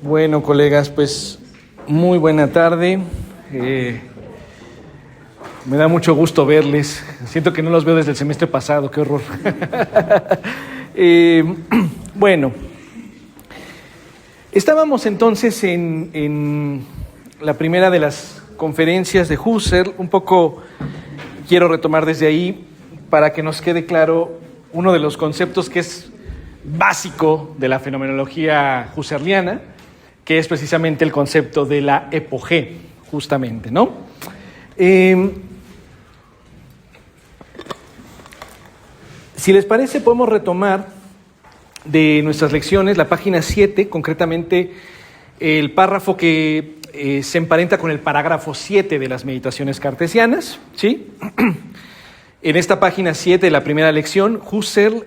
Bueno, colegas, pues muy buena tarde. Me da mucho gusto verles. Siento que no los veo desde el semestre pasado, qué horror. Bueno, estábamos entonces en la primera de las conferencias de Husserl. Un poco quiero retomar desde ahí para que nos quede claro uno de los conceptos que es básico de la fenomenología husserliana, que es precisamente el concepto de la epogé, justamente, ¿no? Si les parece, podemos retomar de nuestras lecciones la página 7, concretamente el párrafo que se emparenta con el parágrafo 7 de las meditaciones cartesianas, ¿sí? En esta página 7 de la primera lección, Husserl...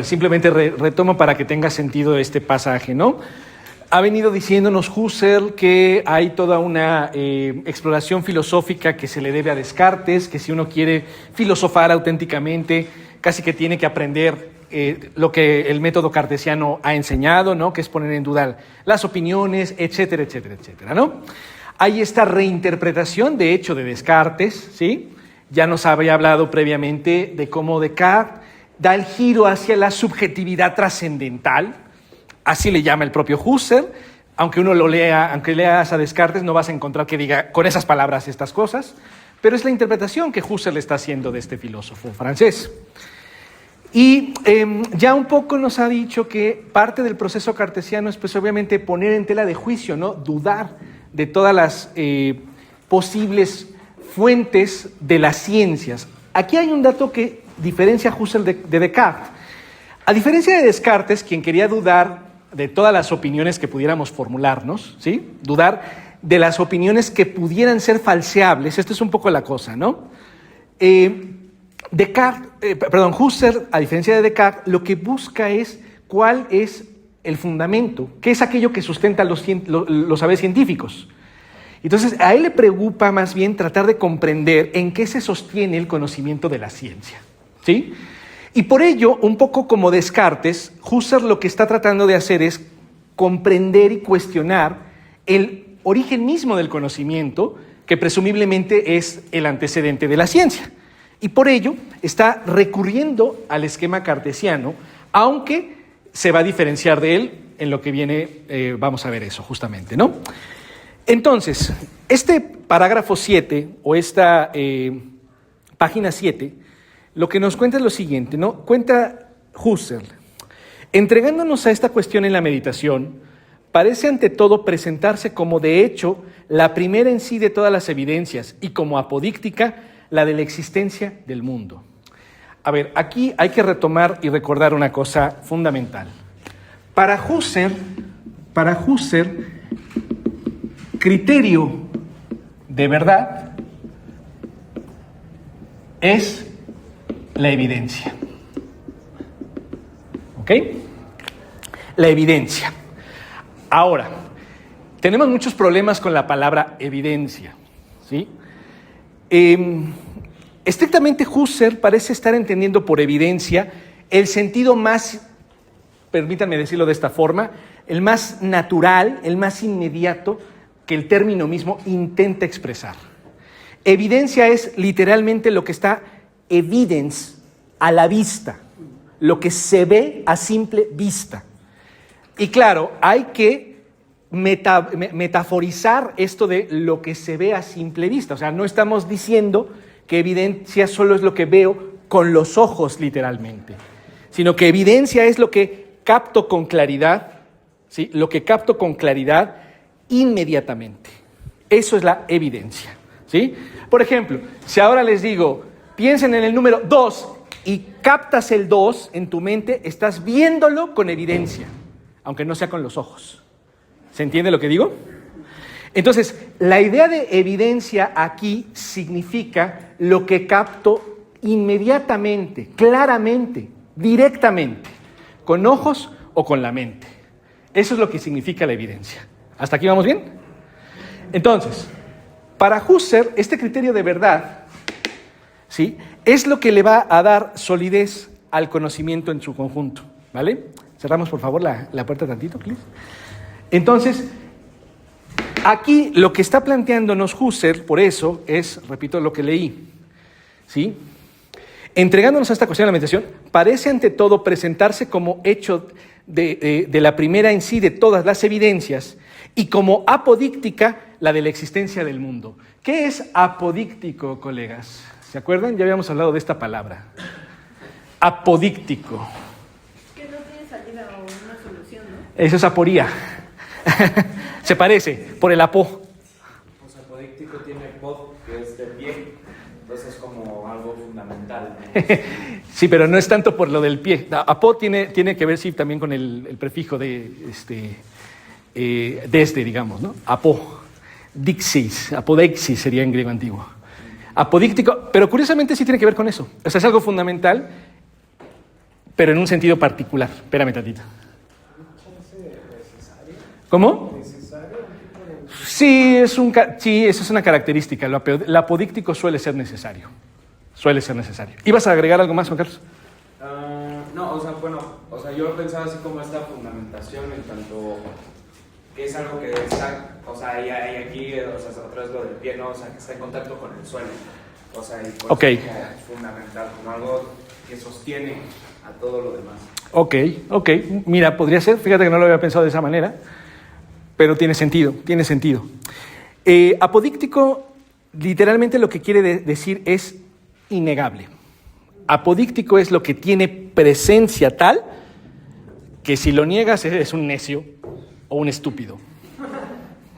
simplemente retomo para que tenga sentido este pasaje, ¿no? Ha venido diciéndonos Husserl que hay toda una exploración filosófica que se le debe a Descartes, que si uno quiere filosofar auténticamente, casi que tiene que aprender lo que el método cartesiano ha enseñado, ¿no? Que es poner en duda las opiniones, etcétera, etcétera, etcétera, ¿no? Hay esta reinterpretación, de hecho, de Descartes, ¿sí? Ya nos había hablado previamente de cómo Descartes da el giro hacia la subjetividad trascendental, así le llama el propio Husserl. Aunque uno lo lea, aunque leas a Descartes, no vas a encontrar que diga con esas palabras estas cosas, pero es la interpretación que Husserl está haciendo de este filósofo francés. Y ya un poco nos ha dicho que parte del proceso cartesiano es pues obviamente poner en tela de juicio, ¿no? Dudar de todas las posibles fuentes de las ciencias. Aquí hay un dato que diferencia a Husserl de Descartes. A diferencia de Descartes, quien quería dudar de todas las opiniones que pudiéramos formularnos, ¿sí? Dudar de las opiniones que pudieran ser falseables, esta es un poco la cosa, ¿no? Husserl, a diferencia de Descartes, lo que busca es cuál es el fundamento, qué es aquello que sustenta los saberes científicos. Entonces, a él le preocupa más bien tratar de comprender en qué se sostiene el conocimiento de la ciencia, ¿sí? Y por ello, un poco como Descartes, Husserl lo que está tratando de hacer es comprender y cuestionar el origen mismo del conocimiento, que presumiblemente es el antecedente de la ciencia. Y por ello está recurriendo al esquema cartesiano, aunque se va a diferenciar de él en lo que viene, vamos a ver eso justamente, ¿no? Entonces, este parágrafo 7 o esta página 7, lo que nos cuenta es lo siguiente, ¿no? Cuenta Husserl: entregándonos a esta cuestión en la meditación, parece ante todo presentarse como de hecho la primera en sí de todas las evidencias y como apodíctica la de la existencia del mundo. A ver, aquí hay que retomar y recordar una cosa fundamental. Para Husserl, criterio de verdad es la evidencia. ¿Ok? La evidencia. Ahora, tenemos muchos problemas con la palabra evidencia, ¿sí? Estrictamente Husserl parece estar entendiendo por evidencia el sentido más, permítanme decirlo de esta forma, el más natural, el más inmediato que el término mismo intenta expresar. Evidencia es literalmente lo que está evidence, a la vista, lo que se ve a simple vista. Y claro, hay que metaforizar esto de lo que se ve a simple vista. O sea, no estamos diciendo que evidencia solo es lo que veo con los ojos literalmente, sino que evidencia es lo que capto con claridad, ¿sí? Lo que capto con claridad inmediatamente. Eso es la evidencia, ¿sí? Por ejemplo, si ahora les digo, piensen en el número 2 y captas el 2 en tu mente, estás viéndolo con evidencia, aunque no sea con los ojos. ¿Se entiende lo que digo? Entonces, la idea de evidencia aquí significa lo que capto inmediatamente, claramente, directamente, con ojos o con la mente. Eso es lo que significa la evidencia. ¿Hasta aquí vamos bien? Entonces, para Husserl, este criterio de verdad, ¿sí?, es lo que le va a dar solidez al conocimiento en su conjunto, ¿vale? Cerramos, por favor, la puerta tantito, please. Entonces, aquí lo que está planteándonos Husserl, por eso, es, repito lo que leí, ¿sí? Entregándonos a esta cuestión de la meditación, parece ante todo presentarse como hecho de la primera en sí de todas las evidencias y como apodíctica la de la existencia del mundo. ¿Qué es apodíctico, colegas? ¿Se acuerdan? Ya habíamos hablado de esta palabra. Apodíctico. Que no tiene salida o una solución, ¿no? Eso es aporía. Se parece, por el apo. Pues apodíctico tiene pod, que es de pie, entonces es como algo fundamental, ¿no? Sí, pero no es tanto por lo del pie. Apo tiene que ver, sí, también con el prefijo de desde, digamos, ¿no? Apo. Dixis, apodeixis sería en griego antiguo. Apodíctico, pero curiosamente sí tiene que ver con eso. O sea, es algo fundamental, pero en un sentido particular. Espérame tantito. ¿Cómo? Sí, eso es una característica. Lo apodíctico suele ser necesario. Suele ser necesario. ¿Ibas a agregar algo más, Juan Carlos? No, o sea, yo pensaba así como esta fundamentación en tanto que es algo que está, o sea, y aquí, o sea, otra vez lo del pie, ¿no? O sea, que está en contacto con el suelo. O sea, y por okay. Eso es como fundamental, como algo que sostiene a todo lo demás. Ok. Mira, podría ser, fíjate que no lo había pensado de esa manera, pero tiene sentido. Apodíctico, literalmente lo que quiere decir es innegable. Apodíctico es lo que tiene presencia tal que si lo niegas eres un necio o un estúpido.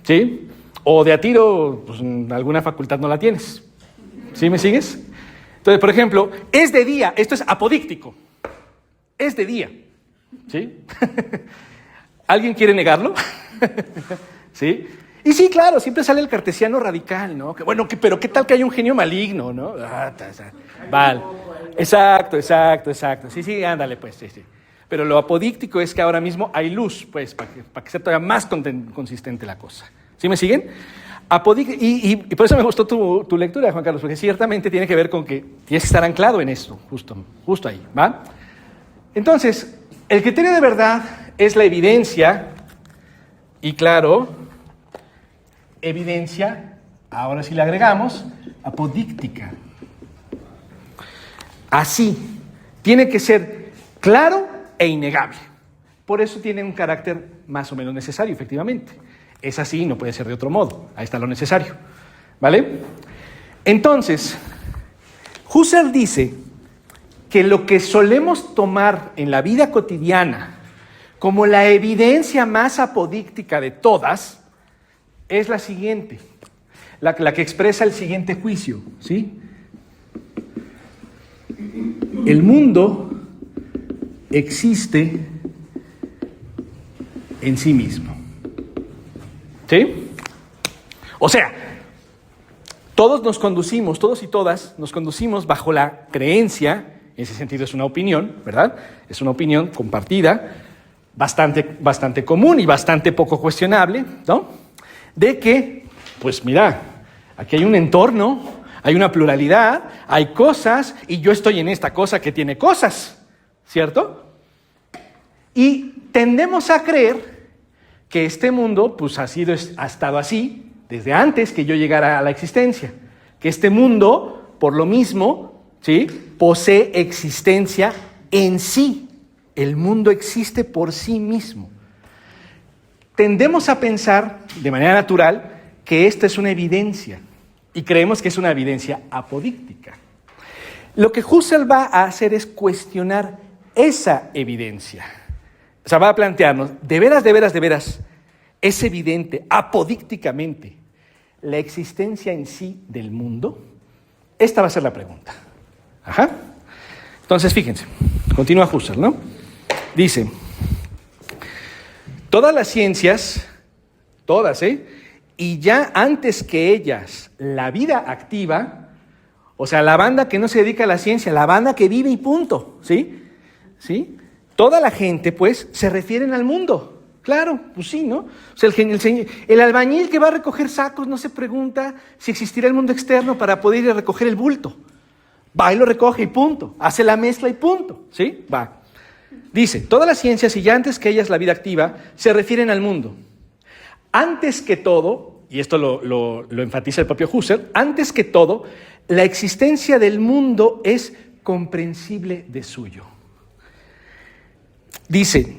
¿Sí? O de a tiro, pues alguna facultad no la tienes. ¿Sí me sigues? Entonces, por ejemplo, es de día, esto es apodíctico. Es de día. ¿Sí? ¿Alguien quiere negarlo? ¿Sí? Y sí, claro, siempre sale el cartesiano radical, ¿no? Que, bueno, pero ¿qué tal que hay un genio maligno, no? Vale. Exacto. Sí, ándale, pues, sí. Pero lo apodíctico es que ahora mismo hay luz, pues, para que sea todavía más consistente la cosa. ¿Sí me siguen? Y por eso me gustó tu lectura, Juan Carlos, porque ciertamente tiene que ver con que tienes que estar anclado en esto, justo ahí, ¿va? Entonces, el criterio de verdad es la evidencia, y claro, evidencia, ahora sí le agregamos, apodíctica. Así, tiene que ser claro e innegable. Por eso tiene un carácter más o menos necesario, efectivamente. Es así, no puede ser de otro modo. Ahí está lo necesario. ¿Vale? Entonces, Husserl dice que lo que solemos tomar en la vida cotidiana como la evidencia más apodíctica de todas es la siguiente, la que expresa el siguiente juicio, ¿sí? El mundo existe en sí mismo. ¿Sí? O sea, todos y todas nos conducimos bajo la creencia, en ese sentido es una opinión, ¿verdad? Es una opinión compartida, bastante común y bastante poco cuestionable, ¿no? De que, pues mira, aquí hay un entorno, hay una pluralidad, hay cosas, y yo estoy en esta cosa que tiene cosas, ¿cierto? Y tendemos a creer que este mundo pues ha estado así desde antes que yo llegara a la existencia, que este mundo, por lo mismo, ¿sí?, posee existencia en sí. El mundo existe por sí mismo. Tendemos a pensar de manera natural que esta es una evidencia y creemos que es una evidencia apodíctica. Lo que Husserl va a hacer es cuestionar esa evidencia. O sea, va a plantearnos, ¿de veras, es evidente apodícticamente la existencia en sí del mundo? Esta va a ser la pregunta. Ajá. Entonces, fíjense, continúa Husserl, ¿no? Dice, todas las ciencias, y ya antes que ellas, la vida activa, o sea, la banda que no se dedica a la ciencia, la banda que vive y punto, ¿sí? Toda la gente, pues, se refieren al mundo. Claro, pues sí, ¿no? O sea, el albañil que va a recoger sacos no se pregunta si existirá el mundo externo para poder ir a recoger el bulto. Va y lo recoge y punto. Hace la mezcla y punto, ¿sí? Va. Dice, todas las ciencias y ya antes que ellas la vida activa se refieren al mundo. Antes que todo, y esto lo enfatiza el propio Husserl, antes que todo, la existencia del mundo es comprensible de suyo. Dice,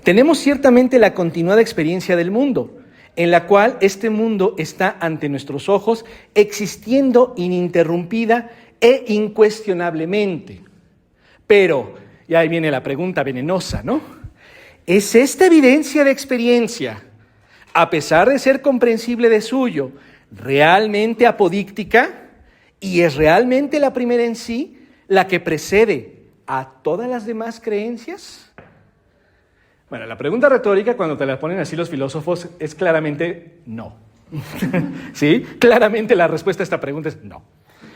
tenemos ciertamente la continuada experiencia del mundo, en la cual este mundo está ante nuestros ojos, existiendo ininterrumpida e incuestionablemente. Pero, y ahí viene la pregunta venenosa, ¿no? ¿Es esta evidencia de experiencia, a pesar de ser comprensible de suyo, realmente apodíctica? ¿Y es realmente la primera en sí la que precede a todas las demás creencias? Bueno, la pregunta retórica, cuando te la ponen así los filósofos, es claramente no. ¿Sí? Claramente la respuesta a esta pregunta es no.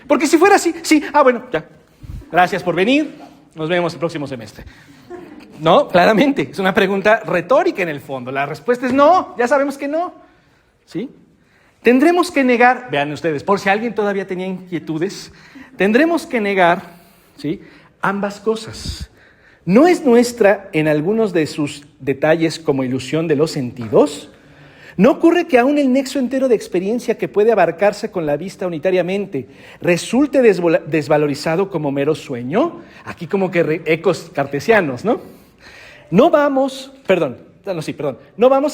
Porque si fuera así, sí, bueno, ya. Gracias por venir, nos vemos el próximo semestre. No, claramente, es una pregunta retórica en el fondo. La respuesta es no, ya sabemos que no. ¿Sí? Tendremos que negar, vean ustedes, por si alguien todavía tenía inquietudes, tendremos que negar, ¿sí?, ambas cosas. ¿No es nuestra en algunos de sus detalles como ilusión de los sentidos? ¿No ocurre que aún el nexo entero de experiencia que puede abarcarse con la vista unitariamente resulte desvalorizado como mero sueño? Aquí como que ecos cartesianos, ¿no? No vamos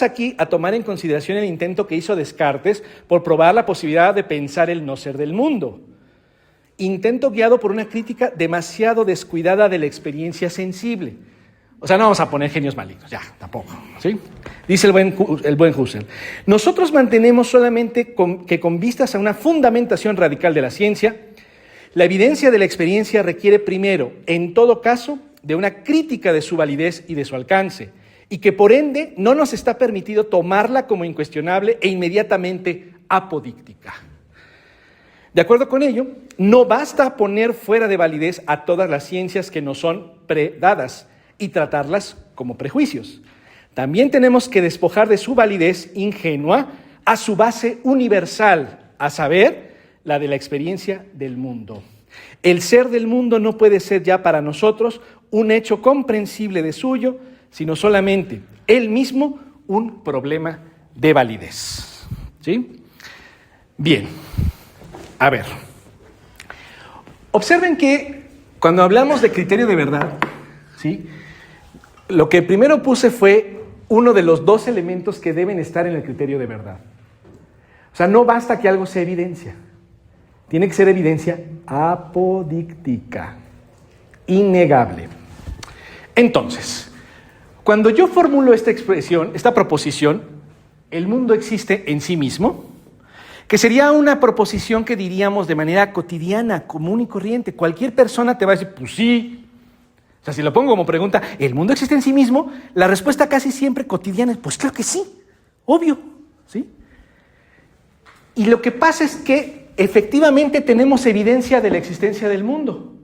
aquí a tomar en consideración el intento que hizo Descartes por probar la posibilidad de pensar el no ser del mundo. Intento guiado por una crítica demasiado descuidada de la experiencia sensible. O sea, no vamos a poner genios malignos, ya, tampoco, ¿sí? Dice el buen Husserl. Nosotros mantenemos solamente que con vistas a una fundamentación radical de la ciencia, la evidencia de la experiencia requiere primero, en todo caso, de una crítica de su validez y de su alcance, y que por ende no nos está permitido tomarla como incuestionable e inmediatamente apodíctica. De acuerdo con ello, no basta poner fuera de validez a todas las ciencias que nos son predadas y tratarlas como prejuicios. También tenemos que despojar de su validez ingenua a su base universal, a saber, la de la experiencia del mundo. El ser del mundo no puede ser ya para nosotros un hecho comprensible de suyo, sino solamente él mismo un problema de validez. ¿Sí? Bien. A ver, observen que cuando hablamos de criterio de verdad, ¿sí?, lo que primero puse fue uno de los dos elementos que deben estar en el criterio de verdad. O sea, no basta que algo sea evidencia, tiene que ser evidencia apodíctica, innegable. Entonces, cuando yo formulo esta expresión, esta proposición, el mundo existe en sí mismo, que sería una proposición que diríamos de manera cotidiana, común y corriente. Cualquier persona te va a decir, pues sí. O sea, si lo pongo como pregunta, ¿el mundo existe en sí mismo? La respuesta casi siempre cotidiana es, pues claro que sí, obvio, ¿sí? Y lo que pasa es que efectivamente tenemos evidencia de la existencia del mundo.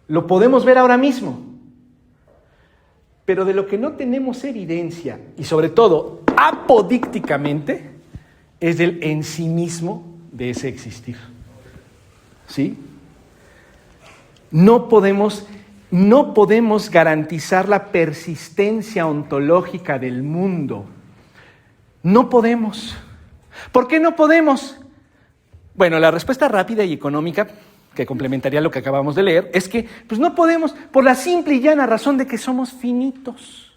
Lo podemos ver ahora mismo. Pero de lo que no tenemos evidencia, y sobre todo apodícticamente, es del ensimismo de ese existir. ¿Sí? No podemos garantizar la persistencia ontológica del mundo. No podemos. ¿Por qué no podemos? Bueno, la respuesta rápida y económica, que complementaría lo que acabamos de leer, es que pues no podemos por la simple y llana razón de que somos finitos.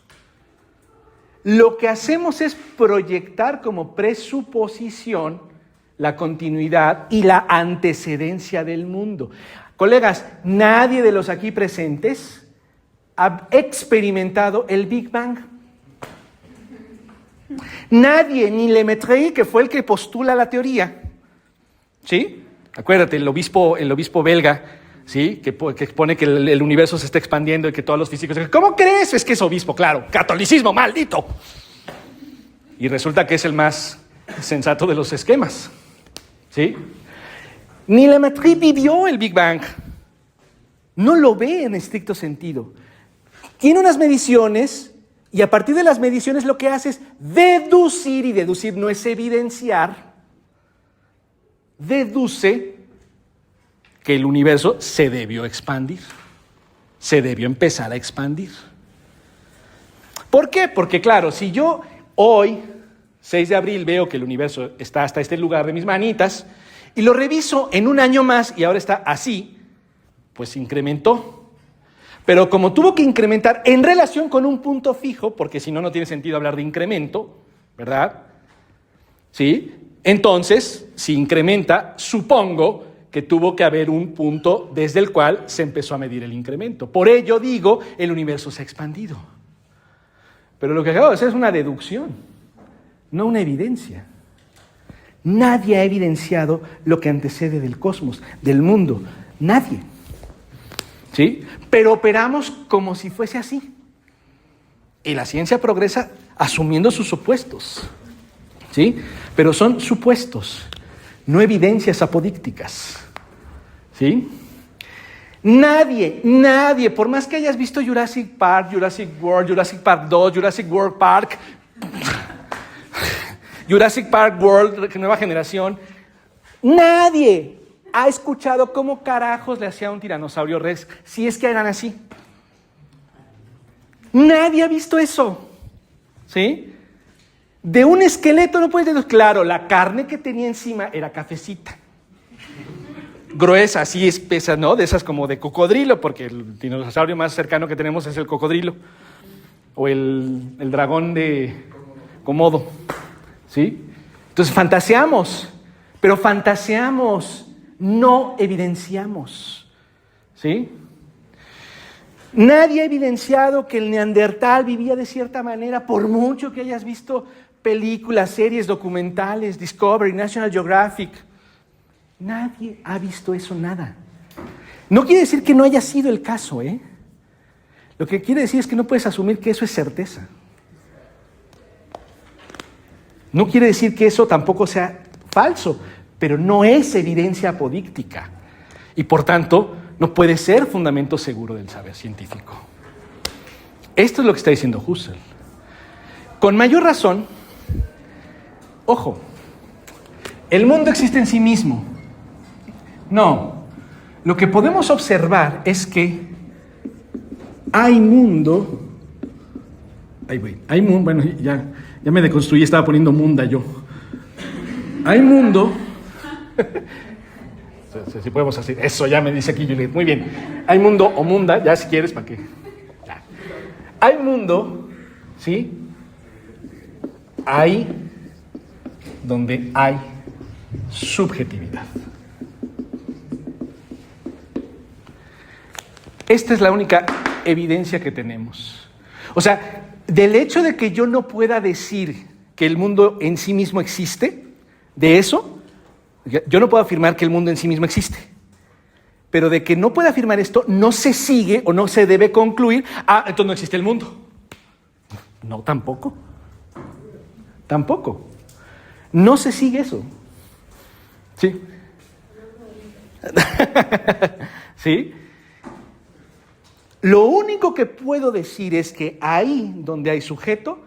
Lo que hacemos es proyectar como presuposición la continuidad y la antecedencia del mundo. Colegas, nadie de los aquí presentes ha experimentado el Big Bang. Nadie, ni Lemaitre, que fue el que postula la teoría. ¿Sí? Acuérdate, el obispo belga, ¿sí?, que expone que el universo se está expandiendo y que todos los físicos dicen, ¿cómo crees? Es que es obispo, claro, catolicismo, maldito. Y resulta que es el más sensato de los esquemas, ¿sí? Ni Lemaitre vivió el Big Bang, no lo ve en estricto sentido. Tiene unas mediciones y a partir de las mediciones lo que hace es deducir, y deducir no es evidenciar, deduce que el universo se debió expandir. se debió empezar a expandir. ¿Por qué? Porque claro, si yo hoy, 6 de abril, veo que el universo está hasta este lugar de mis manitas y lo reviso en un año más y ahora está así, pues incrementó. Pero como tuvo que incrementar en relación con un punto fijo, porque si no, no tiene sentido hablar de incremento, ¿verdad? ¿Sí? Entonces, si incrementa, supongo que tuvo que haber un punto desde el cual se empezó a medir el incremento. Por ello digo, el universo se ha expandido. Pero lo que acabo de hacer es una deducción, no una evidencia. Nadie ha evidenciado lo que antecede del cosmos, del mundo. Nadie. ¿Sí? Pero operamos como si fuese así. Y la ciencia progresa asumiendo sus supuestos. ¿Sí? Pero son supuestos, no evidencias apodícticas. ¿Sí? Nadie, por más que hayas visto Jurassic Park, Jurassic World, Jurassic Park 2, Jurassic World Park, Jurassic Park World, nueva generación, nadie ha escuchado cómo carajos le hacía un tiranosaurio rex, si es que eran así. Nadie ha visto eso. ¿Sí? De un esqueleto no puedes decir, claro, la carne que tenía encima era cafecita. Gruesa, así espesa, ¿no? De esas como de cocodrilo, porque el dinosaurio más cercano que tenemos es el cocodrilo. O el dragón de Komodo. ¿Sí? Entonces fantaseamos, pero fantaseamos, no evidenciamos. ¿Sí? Nadie ha evidenciado que el neandertal vivía de cierta manera, por mucho que hayas visto películas, series, documentales, Discovery, National Geographic. Nadie ha visto eso, nada. No quiere decir que no haya sido el caso, ¿eh? Lo que quiere decir es que no puedes asumir que eso es certeza. No quiere decir que eso tampoco sea falso, pero no es evidencia apodíctica. Y por tanto, no puede ser fundamento seguro del saber científico. Esto es lo que está diciendo Husserl. Con mayor razón, ojo, el mundo existe en sí mismo. No, lo que podemos observar es que hay mundo. Bueno, ya me deconstruí, estaba poniendo munda yo. Hay mundo. Si podemos hacer eso, ya me dice aquí Juliet. Muy bien. Hay mundo o munda, ya si quieres, ¿para qué? Ya. Hay mundo, ¿sí? Hay donde hay subjetividad. Esta es la única evidencia que tenemos. O sea, del hecho de que yo no pueda decir que el mundo en sí mismo existe, de eso, yo no puedo afirmar que el mundo en sí mismo existe. Pero de que no pueda afirmar esto, no se sigue o no se debe concluir, entonces no existe el mundo. No, tampoco. Tampoco. No se sigue eso. ¿Sí? ¿Sí? Lo único que puedo decir es que ahí donde hay sujeto,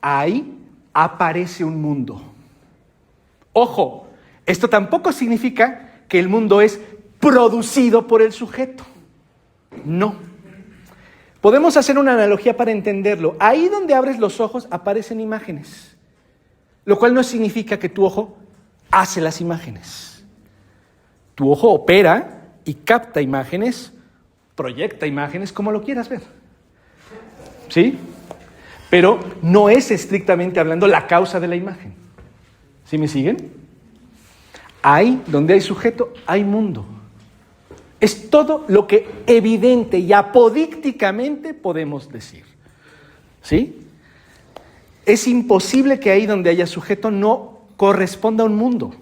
ahí aparece un mundo. Ojo, esto tampoco significa que el mundo es producido por el sujeto. No. Podemos hacer una analogía para entenderlo. Ahí donde abres los ojos aparecen imágenes, lo cual no significa que tu ojo hace las imágenes. Tu ojo opera y capta imágenes, proyecta imágenes, como lo quieras ver. ¿Sí? Pero no es estrictamente hablando la causa de la imagen. ¿Sí me siguen? Ahí donde hay sujeto, hay mundo. Es todo lo que evidente y apodícticamente podemos decir. ¿Sí? Es imposible que ahí donde haya sujeto no corresponda a un mundo.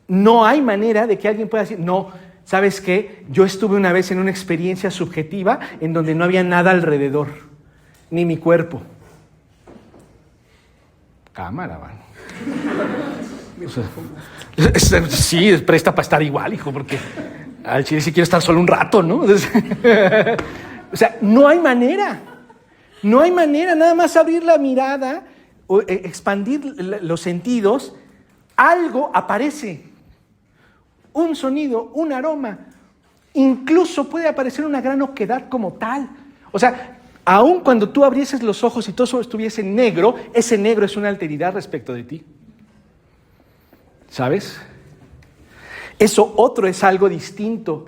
No hay manera de que alguien pueda decir, no, ¿sabes qué? Yo estuve una vez en una experiencia subjetiva en donde no había nada alrededor, ni mi cuerpo. Cámara, man. O sea, sí, presta para estar igual, hijo, porque al chile sí quiero estar solo un rato, ¿no? O sea, no hay manera. No hay manera, nada más abrir la mirada, o expandir los sentidos, algo aparece. Un sonido, un aroma, incluso puede aparecer una gran oquedad como tal. O sea, aun cuando tú abrieses los ojos y todo estuviese negro, ese negro es una alteridad respecto de ti. ¿Sabes? Eso otro es algo distinto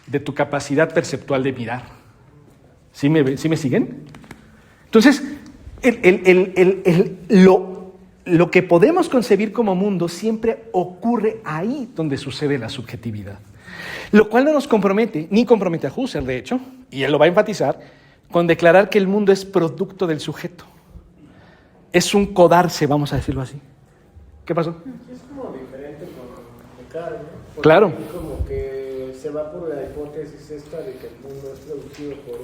de tu capacidad perceptual de mirar. ¿Sí me siguen? Entonces, lo que podemos concebir como mundo siempre ocurre ahí donde sucede la subjetividad. Lo cual no nos compromete, ni compromete a Husserl, de hecho, y él lo va a enfatizar, con declarar que el mundo es producto del sujeto. Es un codarse, vamos a decirlo así. ¿Qué pasó? Es como diferente con Descartes, ¿no? Porque Claro. como que se va por la hipótesis esta de que el mundo es producido por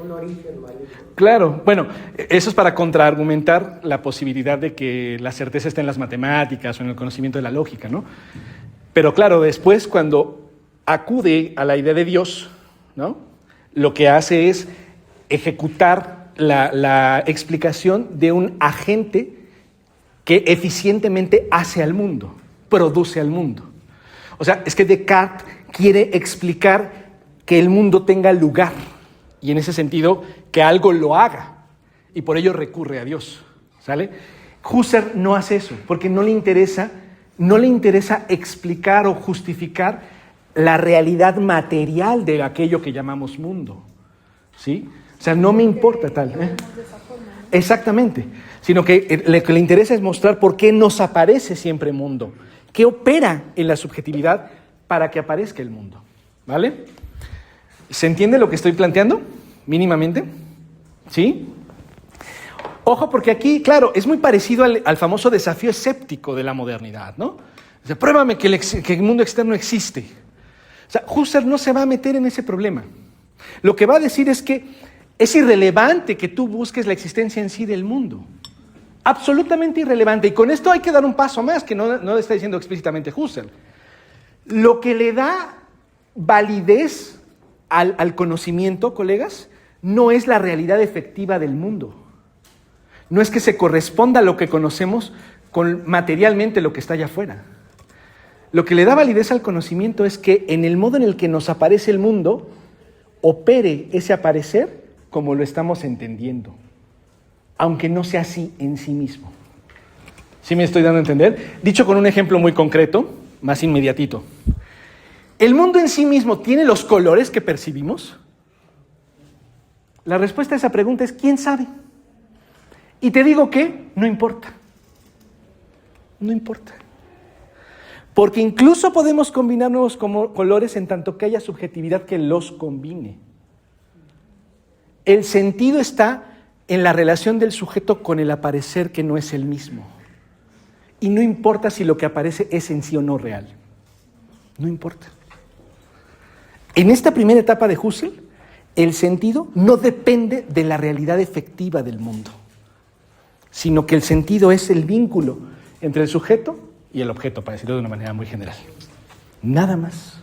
un origen maligno. Claro, bueno, eso es para contraargumentar la posibilidad de que la certeza esté en las matemáticas o en el conocimiento de la lógica, ¿no? Pero claro, después cuando acude a la idea de Dios, ¿no? Lo que hace es ejecutar la explicación de un agente que eficientemente hace al mundo, produce al mundo. O sea, es que Descartes quiere explicar que el mundo tenga lugar y en ese sentido que algo lo haga y por ello recurre a Dios, ¿sale? Husserl no hace eso porque no le interesa explicar o justificar la realidad material de aquello que llamamos mundo, ¿sí? O sea, no me importa tal. Exactamente, sino que lo que le interesa es mostrar por qué nos aparece siempre mundo, qué opera en la subjetividad para que aparezca el mundo, ¿vale? ¿Se entiende lo que estoy planteando? Mínimamente, ¿sí? Ojo, porque aquí, claro, es muy parecido al famoso desafío escéptico de la modernidad, ¿no? O sea, pruébame que el mundo externo existe. O sea, Husserl no se va a meter en ese problema. Lo que va a decir es que es irrelevante que tú busques la existencia en sí del mundo. Absolutamente irrelevante. Y con esto hay que dar un paso más, que no lo está diciendo explícitamente Husserl. Lo que le da validez al conocimiento, colegas, no es la realidad efectiva del mundo. No es que se corresponda a lo que conocemos con materialmente lo que está allá afuera. Lo que le da validez al conocimiento es que en el modo en el que nos aparece el mundo, opere ese aparecer como lo estamos entendiendo, aunque no sea así en sí mismo. ¿Sí me estoy dando a entender? Dicho con un ejemplo muy concreto, más inmediatito. ¿El mundo en sí mismo tiene los colores que percibimos? La respuesta a esa pregunta es ¿quién sabe? Y te digo que no importa. No importa. Porque incluso podemos combinar nuevos colores en tanto que haya subjetividad que los combine. El sentido está en la relación del sujeto con el aparecer que no es el mismo. Y no importa si lo que aparece es en sí o no real. No importa. En esta primera etapa de Husserl, el sentido no depende de la realidad efectiva del mundo, sino que el sentido es el vínculo entre el sujeto y el objeto, para decirlo de una manera muy general. Nada más.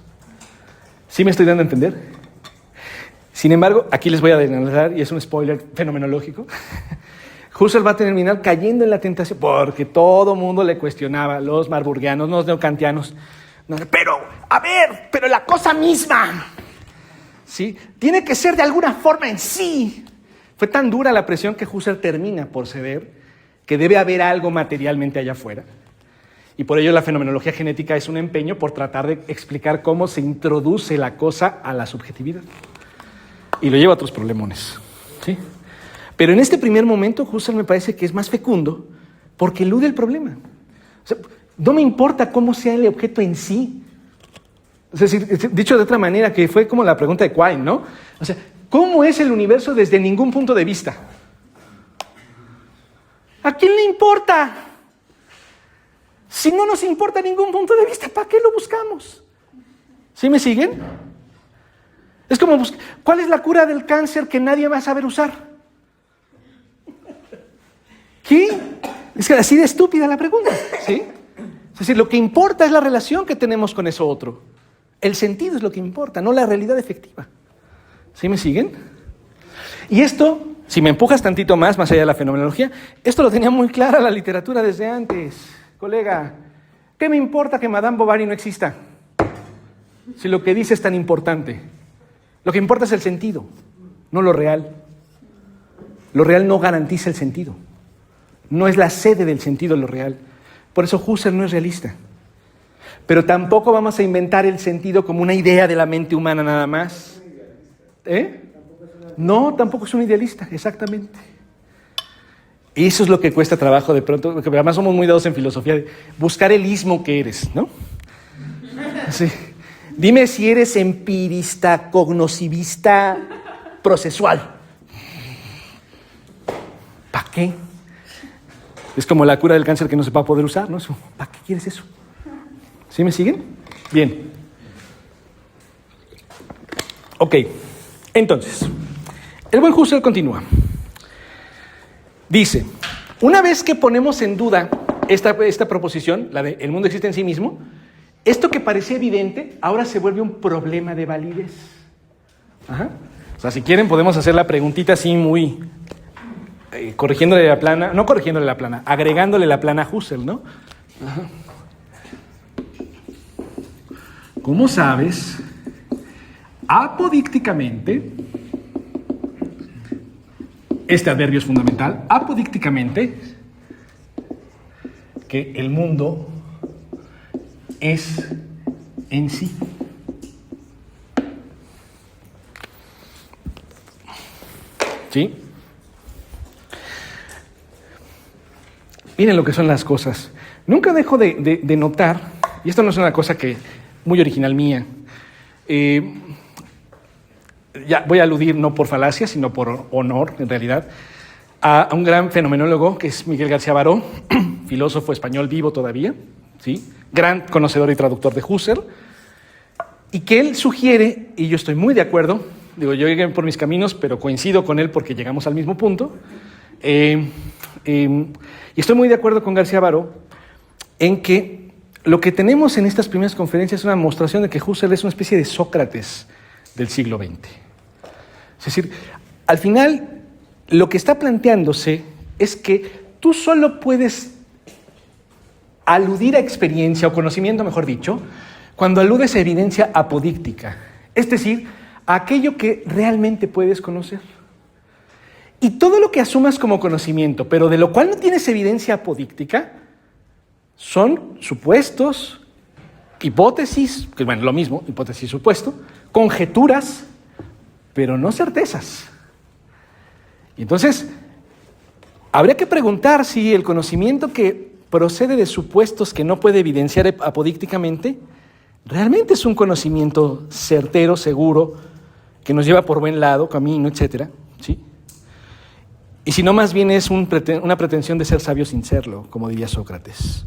¿Sí me estoy dando a entender? Sin embargo, aquí les voy a adelantar, y es un spoiler fenomenológico, Husserl va a terminar cayendo en la tentación, porque todo mundo le cuestionaba, los marburgianos, los neokantianos, pero la cosa misma, ¿sí? Tiene que ser de alguna forma en sí. Fue tan dura la presión que Husserl termina por ceder, que debe haber algo materialmente allá afuera. Y por ello la fenomenología genética es un empeño por tratar de explicar cómo se introduce la cosa a la subjetividad. Y lo lleva a otros problemones, ¿sí? Pero en este primer momento Husserl me parece que es más fecundo porque elude el problema. O sea, no me importa cómo sea el objeto en sí. Es decir, dicho de otra manera, que fue como la pregunta de Quine, ¿no? O sea, ¿cómo es el universo desde ningún punto de vista? ¿A quién le importa? Si no nos importa ningún punto de vista, ¿para qué lo buscamos? ¿Sí me siguen? Es como buscar, ¿cuál es la cura del cáncer que nadie va a saber usar? ¿Qué? Es que así de estúpida la pregunta, ¿sí? Es decir, lo que importa es la relación que tenemos con eso otro. El sentido es lo que importa, no la realidad efectiva. ¿Sí me siguen? Y esto, si me empujas tantito más allá de la fenomenología, esto lo tenía muy clara la literatura desde antes. Colega, ¿qué me importa que Madame Bovary no exista? si lo que dice es tan importante? Lo que importa es el sentido, no lo real. Lo real no garantiza el sentido. No es la sede del sentido lo real. Por eso Husserl no es realista. Pero tampoco vamos a inventar el sentido como una idea de la mente humana nada más. No, tampoco es un idealista, exactamente. Y eso es lo que cuesta trabajo de pronto, porque además somos muy dados en filosofía, de buscar el ismo que eres, ¿no? Sí. Dime si eres empirista, cognoscivista, procesual. ¿Para qué? Es como la cura del cáncer que no se va a poder usar, ¿no? ¿Para qué quieres eso? ¿Sí me siguen? Bien. Ok, entonces, el buen Husserl continúa. Dice, una vez que ponemos en duda esta proposición, la de el mundo existe en sí mismo, esto que parecía evidente ahora se vuelve un problema de validez. Ajá. O sea, si quieren podemos hacer la preguntita así muy... corrigiéndole la plana, no corrigiéndole la plana, agregándole la plana a Husserl, ¿no? Ajá. ¿Cómo sabes apodícticamente, este adverbio es fundamental, apodícticamente, que el mundo es en sí? ¿Sí? Miren lo que son las cosas. Nunca dejo de notar, y esto no es una cosa que muy original mía, ya voy a aludir no por falacia, sino por honor, en realidad, a un gran fenomenólogo que es Miguel García Baró, filósofo español vivo todavía, ¿sí? Gran conocedor y traductor de Husserl, y que él sugiere, y yo estoy muy de acuerdo, digo, yo llegué por mis caminos, pero coincido con él porque llegamos al mismo punto, y estoy muy de acuerdo con García Baró en que lo que tenemos en estas primeras conferencias es una demostración de que Husserl es una especie de Sócrates del siglo XX. Es decir, al final lo que está planteándose es que tú solo puedes aludir a experiencia o conocimiento, mejor dicho, cuando aludes a evidencia apodíctica, es decir, a aquello que realmente puedes conocer. Y todo lo que asumas como conocimiento, pero de lo cual no tienes evidencia apodíctica, son supuestos, hipótesis, que bueno, lo mismo, hipótesis, supuesto, conjeturas, pero no certezas. Y entonces, habría que preguntar si el conocimiento que procede de supuestos que no puede evidenciar apodícticamente, realmente es un conocimiento certero, seguro, que nos lleva por buen lado, camino, etcétera, ¿sí? Y si no, más bien es una pretensión de ser sabio sin serlo, como diría Sócrates.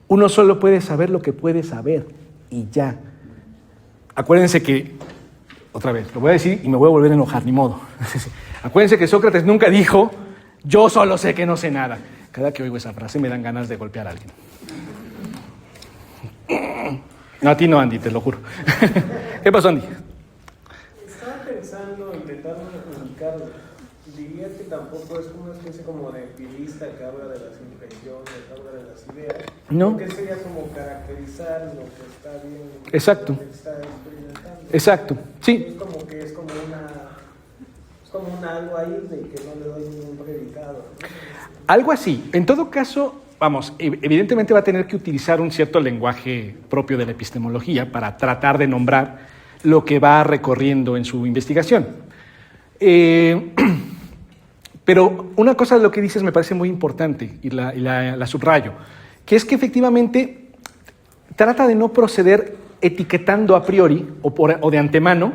Uno solo puede saber lo que puede saber, y ya. Acuérdense que, otra vez, lo voy a decir y me voy a volver a enojar, ni modo. Acuérdense que Sócrates nunca dijo, yo solo sé que no sé nada. Cada que oigo esa frase me dan ganas de golpear a alguien. No, a ti no, Andy, te lo juro. ¿Qué pasó, Andy? Estaba pensando, intentando ubicarlo. Diría que tampoco es una especie como de empirista que habla de las impresiones, habla de las ideas. No. Porque sería como caracterizar lo que está bien, Exacto. lo que está experimentando. Exacto, sí. Es como que es como un algo ahí de que no le doy ningún predicado, ¿no? Algo así. En todo caso, vamos, evidentemente va a tener que utilizar un cierto lenguaje propio de la epistemología para tratar de nombrar lo que va recorriendo en su investigación. Pero una cosa de lo que dices me parece muy importante y la subrayo, que es que efectivamente trata de no proceder etiquetando a priori o de antemano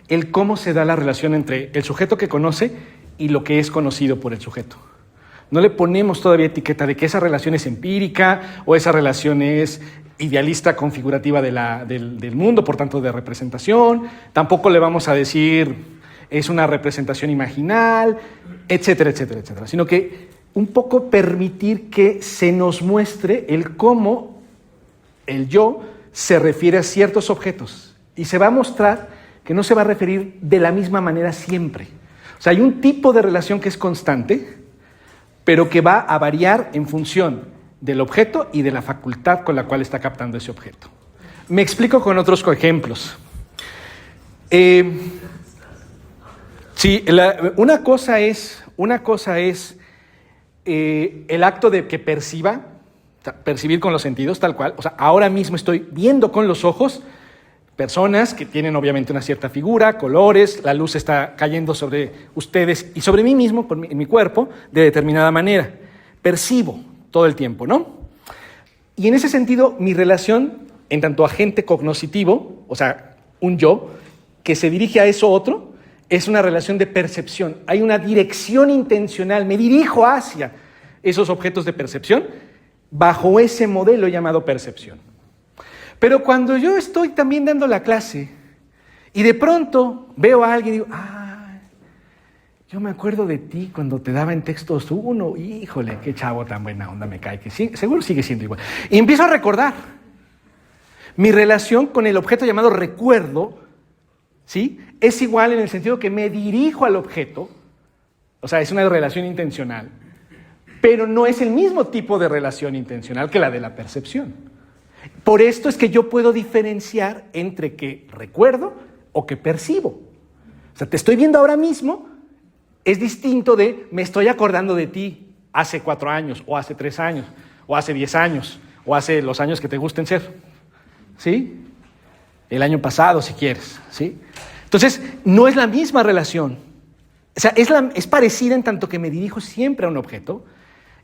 el cómo se da la relación entre el sujeto que conoce y lo que es conocido por el sujeto. No le ponemos todavía etiqueta de que esa relación es empírica o esa relación es idealista configurativa del mundo, por tanto de representación. Tampoco le vamos a decir es una representación imaginal, etcétera, etcétera, etcétera. Sino que un poco permitir que se nos muestre el cómo el yo se refiere a ciertos objetos. Y se va a mostrar que no se va a referir de la misma manera siempre. O sea, hay un tipo de relación que es constante, pero que va a variar en función del objeto y de la facultad con la cual está captando ese objeto. Me explico con otros ejemplos. Sí, una cosa es el acto de que percibir con los sentidos, tal cual. O sea, ahora mismo estoy viendo con los ojos personas que tienen obviamente una cierta figura, colores, la luz está cayendo sobre ustedes y sobre mí mismo, en mi cuerpo, de determinada manera. Percibo todo el tiempo, ¿no? Y en ese sentido, mi relación, en tanto agente cognoscitivo, o sea, un yo, que se dirige a eso otro, es una relación de percepción. Hay una dirección intencional, me dirijo hacia esos objetos de percepción bajo ese modelo llamado percepción. Pero cuando yo estoy también dando la clase y de pronto veo a alguien y digo, yo me acuerdo de ti cuando te daba en textos 1, híjole, qué chavo tan buena onda me cae, que sí, seguro sigue siendo igual. Y empiezo a recordar mi relación con el objeto llamado recuerdo, ¿sí? Es igual en el sentido que me dirijo al objeto, o sea, es una relación intencional, pero no es el mismo tipo de relación intencional que la de la percepción. Por esto es que yo puedo diferenciar entre que recuerdo o que percibo. O sea, te estoy viendo ahora mismo, es distinto de me estoy acordando de ti hace 4 años, o hace 3 años, o hace 10 años, o hace los años que te gusten ser. ¿Sí? El año pasado, si quieres. ¿Sí? Entonces, no es la misma relación. O sea, es parecida en tanto que me dirijo siempre a un objeto.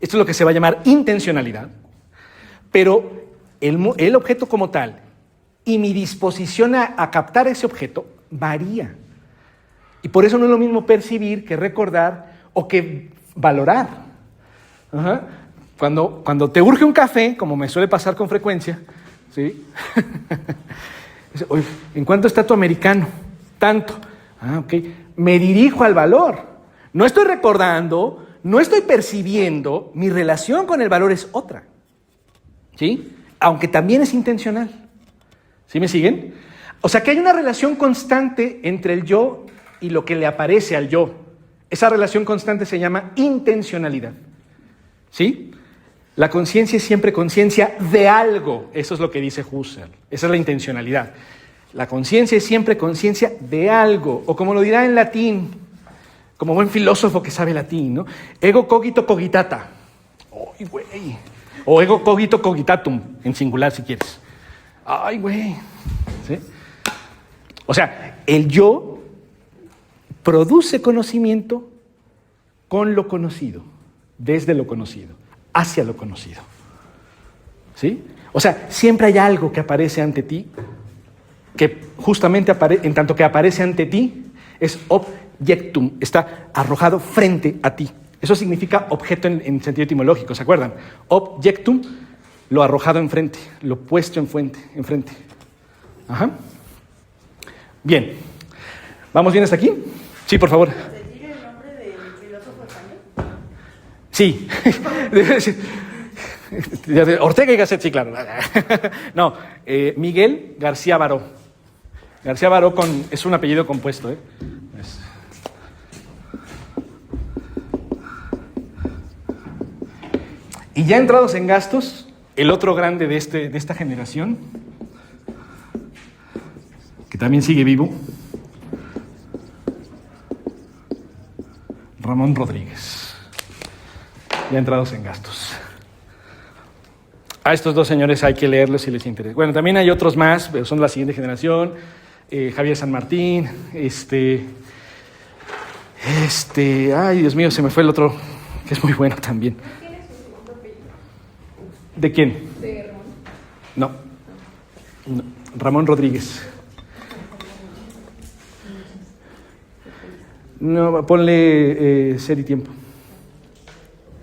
Esto es lo que se va a llamar intencionalidad. Pero el objeto como tal y mi disposición a captar ese objeto varía. Y por eso no es lo mismo percibir que recordar o que valorar. Ajá. Cuando te urge un café, como me suele pasar con frecuencia, ¿sí? Oye, ¿en cuánto está tu americano? Tanto. Ok. Me dirijo al valor. No estoy recordando, no estoy percibiendo, mi relación con el valor es otra. ¿Sí? Aunque también es intencional. ¿Sí me siguen? O sea que hay una relación constante entre el yo y lo que le aparece al yo. Esa relación constante se llama intencionalidad. ¿Sí? La conciencia es siempre conciencia de algo. Eso es lo que dice Husserl. Esa es la intencionalidad. La conciencia es siempre conciencia de algo. O como lo dirá en latín, como buen filósofo que sabe latín, ¿no? Ego cogito cogitata. ¡Ay, güey! O ego cogito cogitatum, en singular si quieres. ¡Ay, güey! ¿Sí? O sea, el yo produce conocimiento con lo conocido, desde lo conocido, hacia lo conocido. ¿Sí? O sea, siempre hay algo que aparece ante ti, que justamente en tanto que aparece ante ti, es objectum, está arrojado frente a ti. Eso significa objeto en sentido etimológico, ¿se acuerdan? Objectum, lo arrojado enfrente, lo puesto enfrente. Ajá. Bien. ¿Vamos bien hasta aquí? Sí, por favor. ¿Decir el nombre del filósofo español? Sí. Ortega y Gasset, sí, claro. No, Miguel García Baró. García Baró es un apellido compuesto, ¿eh? Y ya entrados en gastos, el otro grande de esta generación, que también sigue vivo, Ramón Rodríguez. Ya entrados en gastos. A estos dos señores hay que leerlos si les interesa. Bueno, también hay otros más, pero son de la siguiente generación. Javier San Martín, ay, Dios mío, se me fue el otro, que es muy bueno también. ¿Quién es su segundo apellido? ¿De quién? De Ramón. No, Ramón Rodríguez. No, ponle ser y tiempo.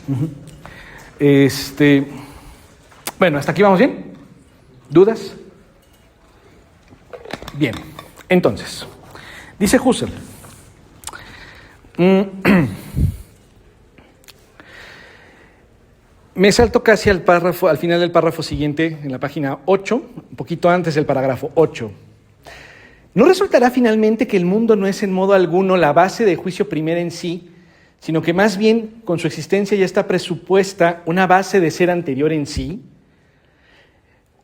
Uh-huh. Bueno, ¿hasta aquí vamos bien? ¿Dudas? Bien, entonces, dice Husserl. Me salto casi al final del párrafo siguiente, en la página 8, un poquito antes del parágrafo 8. ¿No resultará finalmente que el mundo no es en modo alguno la base de juicio primera en sí, sino que más bien con su existencia ya está presupuesta una base de ser anterior en sí?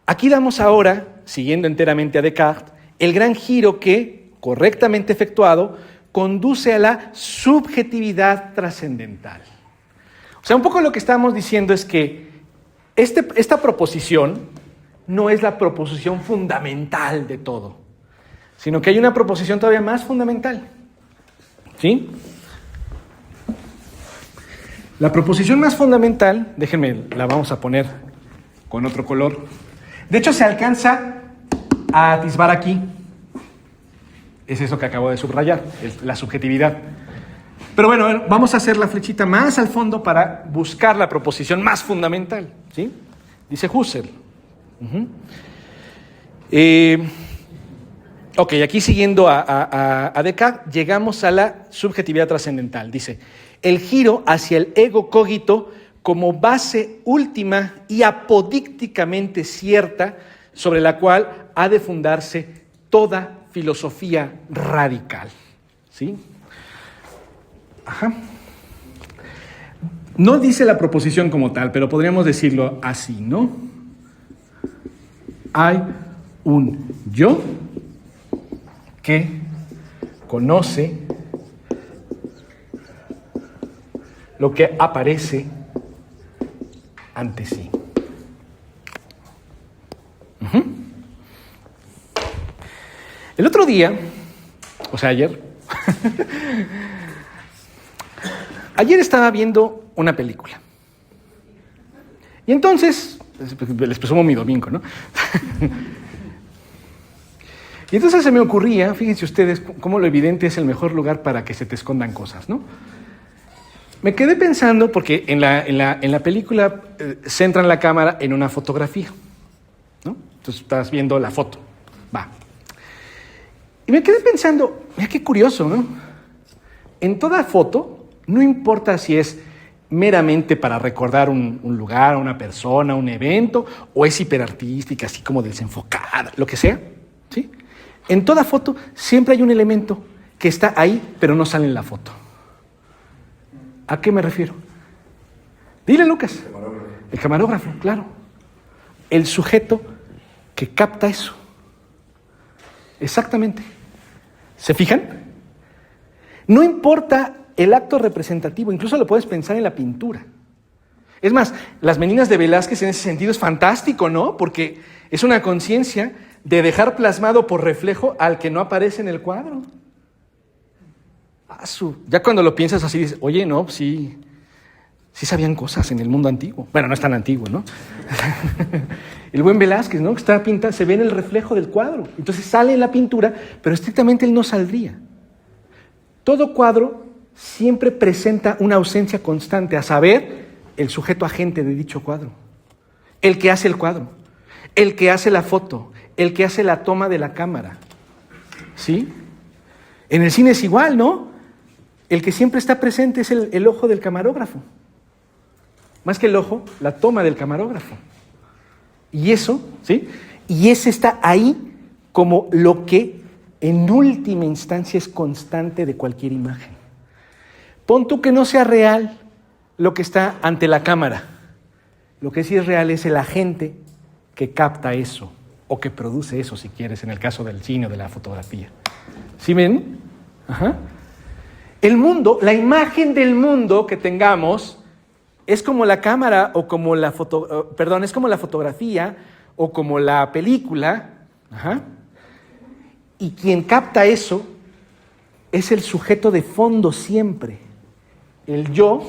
Aquí damos ahora siguiendo enteramente a Descartes, el gran giro que, correctamente efectuado, conduce a la subjetividad trascendental. O sea, un poco lo que estamos diciendo es que esta proposición no es la proposición fundamental de todo, sino que hay una proposición todavía más fundamental. ¿Sí? La proposición más fundamental, déjenme, la vamos a poner con otro color. De hecho, se alcanza a atisbar aquí. Es eso que acabo de subrayar, la subjetividad. Pero bueno, vamos a hacer la flechita más al fondo para buscar la proposición más fundamental. ¿Sí? Dice Husserl. Ok, aquí siguiendo a Descartes, llegamos a la subjetividad trascendental. Dice, el giro hacia el ego cogito como base última y apodícticamente cierta sobre la cual ha de fundarse toda filosofía radical. ¿Sí? Ajá. No dice la proposición como tal, pero podríamos decirlo así, ¿no? Hay un yo que conoce lo que aparece ante sí. El otro día, o sea, ayer, ayer estaba viendo una película. Y entonces, les presumo mi domingo, ¿no? Y entonces se me ocurría, fíjense ustedes, cómo lo evidente es el mejor lugar para que se te escondan cosas, ¿no? Me quedé pensando, porque en la película centran la cámara en una fotografía, ¿no? Entonces estás viendo la foto, va. Y me quedé pensando, mira qué curioso, ¿no? En toda foto, no importa si es meramente para recordar un lugar, una persona, un evento, o es hiperartística, así como desenfocada, lo que sea, ¿sí? En toda foto siempre hay un elemento que está ahí, pero no sale en la foto. ¿A qué me refiero? Dile, Lucas. El camarógrafo, claro. El sujeto que capta eso. Exactamente. ¿Se fijan? No importa el acto representativo, incluso lo puedes pensar en la pintura. Es más, Las Meninas de Velázquez en ese sentido es fantástico, ¿no? Porque es una conciencia de dejar plasmado por reflejo al que no aparece en el cuadro. Ya cuando lo piensas así, dices, oye, no, sí sabían cosas en el mundo antiguo. Bueno, no es tan antiguo, ¿no? El buen Velázquez, ¿no? Que está pintado, se ve en el reflejo del cuadro. Entonces sale en la pintura, pero estrictamente él no saldría. Todo cuadro siempre presenta una ausencia constante, a saber, el sujeto agente de dicho cuadro. El que hace el cuadro, el que hace la foto, el que hace la toma de la cámara. ¿Sí? En el cine es igual, ¿no? El que siempre está presente es el ojo del camarógrafo. Más que el ojo, la toma del camarógrafo. Y eso, ¿sí? Y ese está ahí como lo que en última instancia es constante de cualquier imagen. Pon tú que no sea real lo que está ante la cámara. Lo que sí es real es el agente que capta eso, o que produce eso, si quieres, en el caso del cine o de la fotografía. ¿Sí ven? Ajá. El mundo, la imagen del mundo que tengamos es como la cámara o como es como la fotografía o como la película. Ajá. Y quien capta eso es el sujeto de fondo siempre. El yo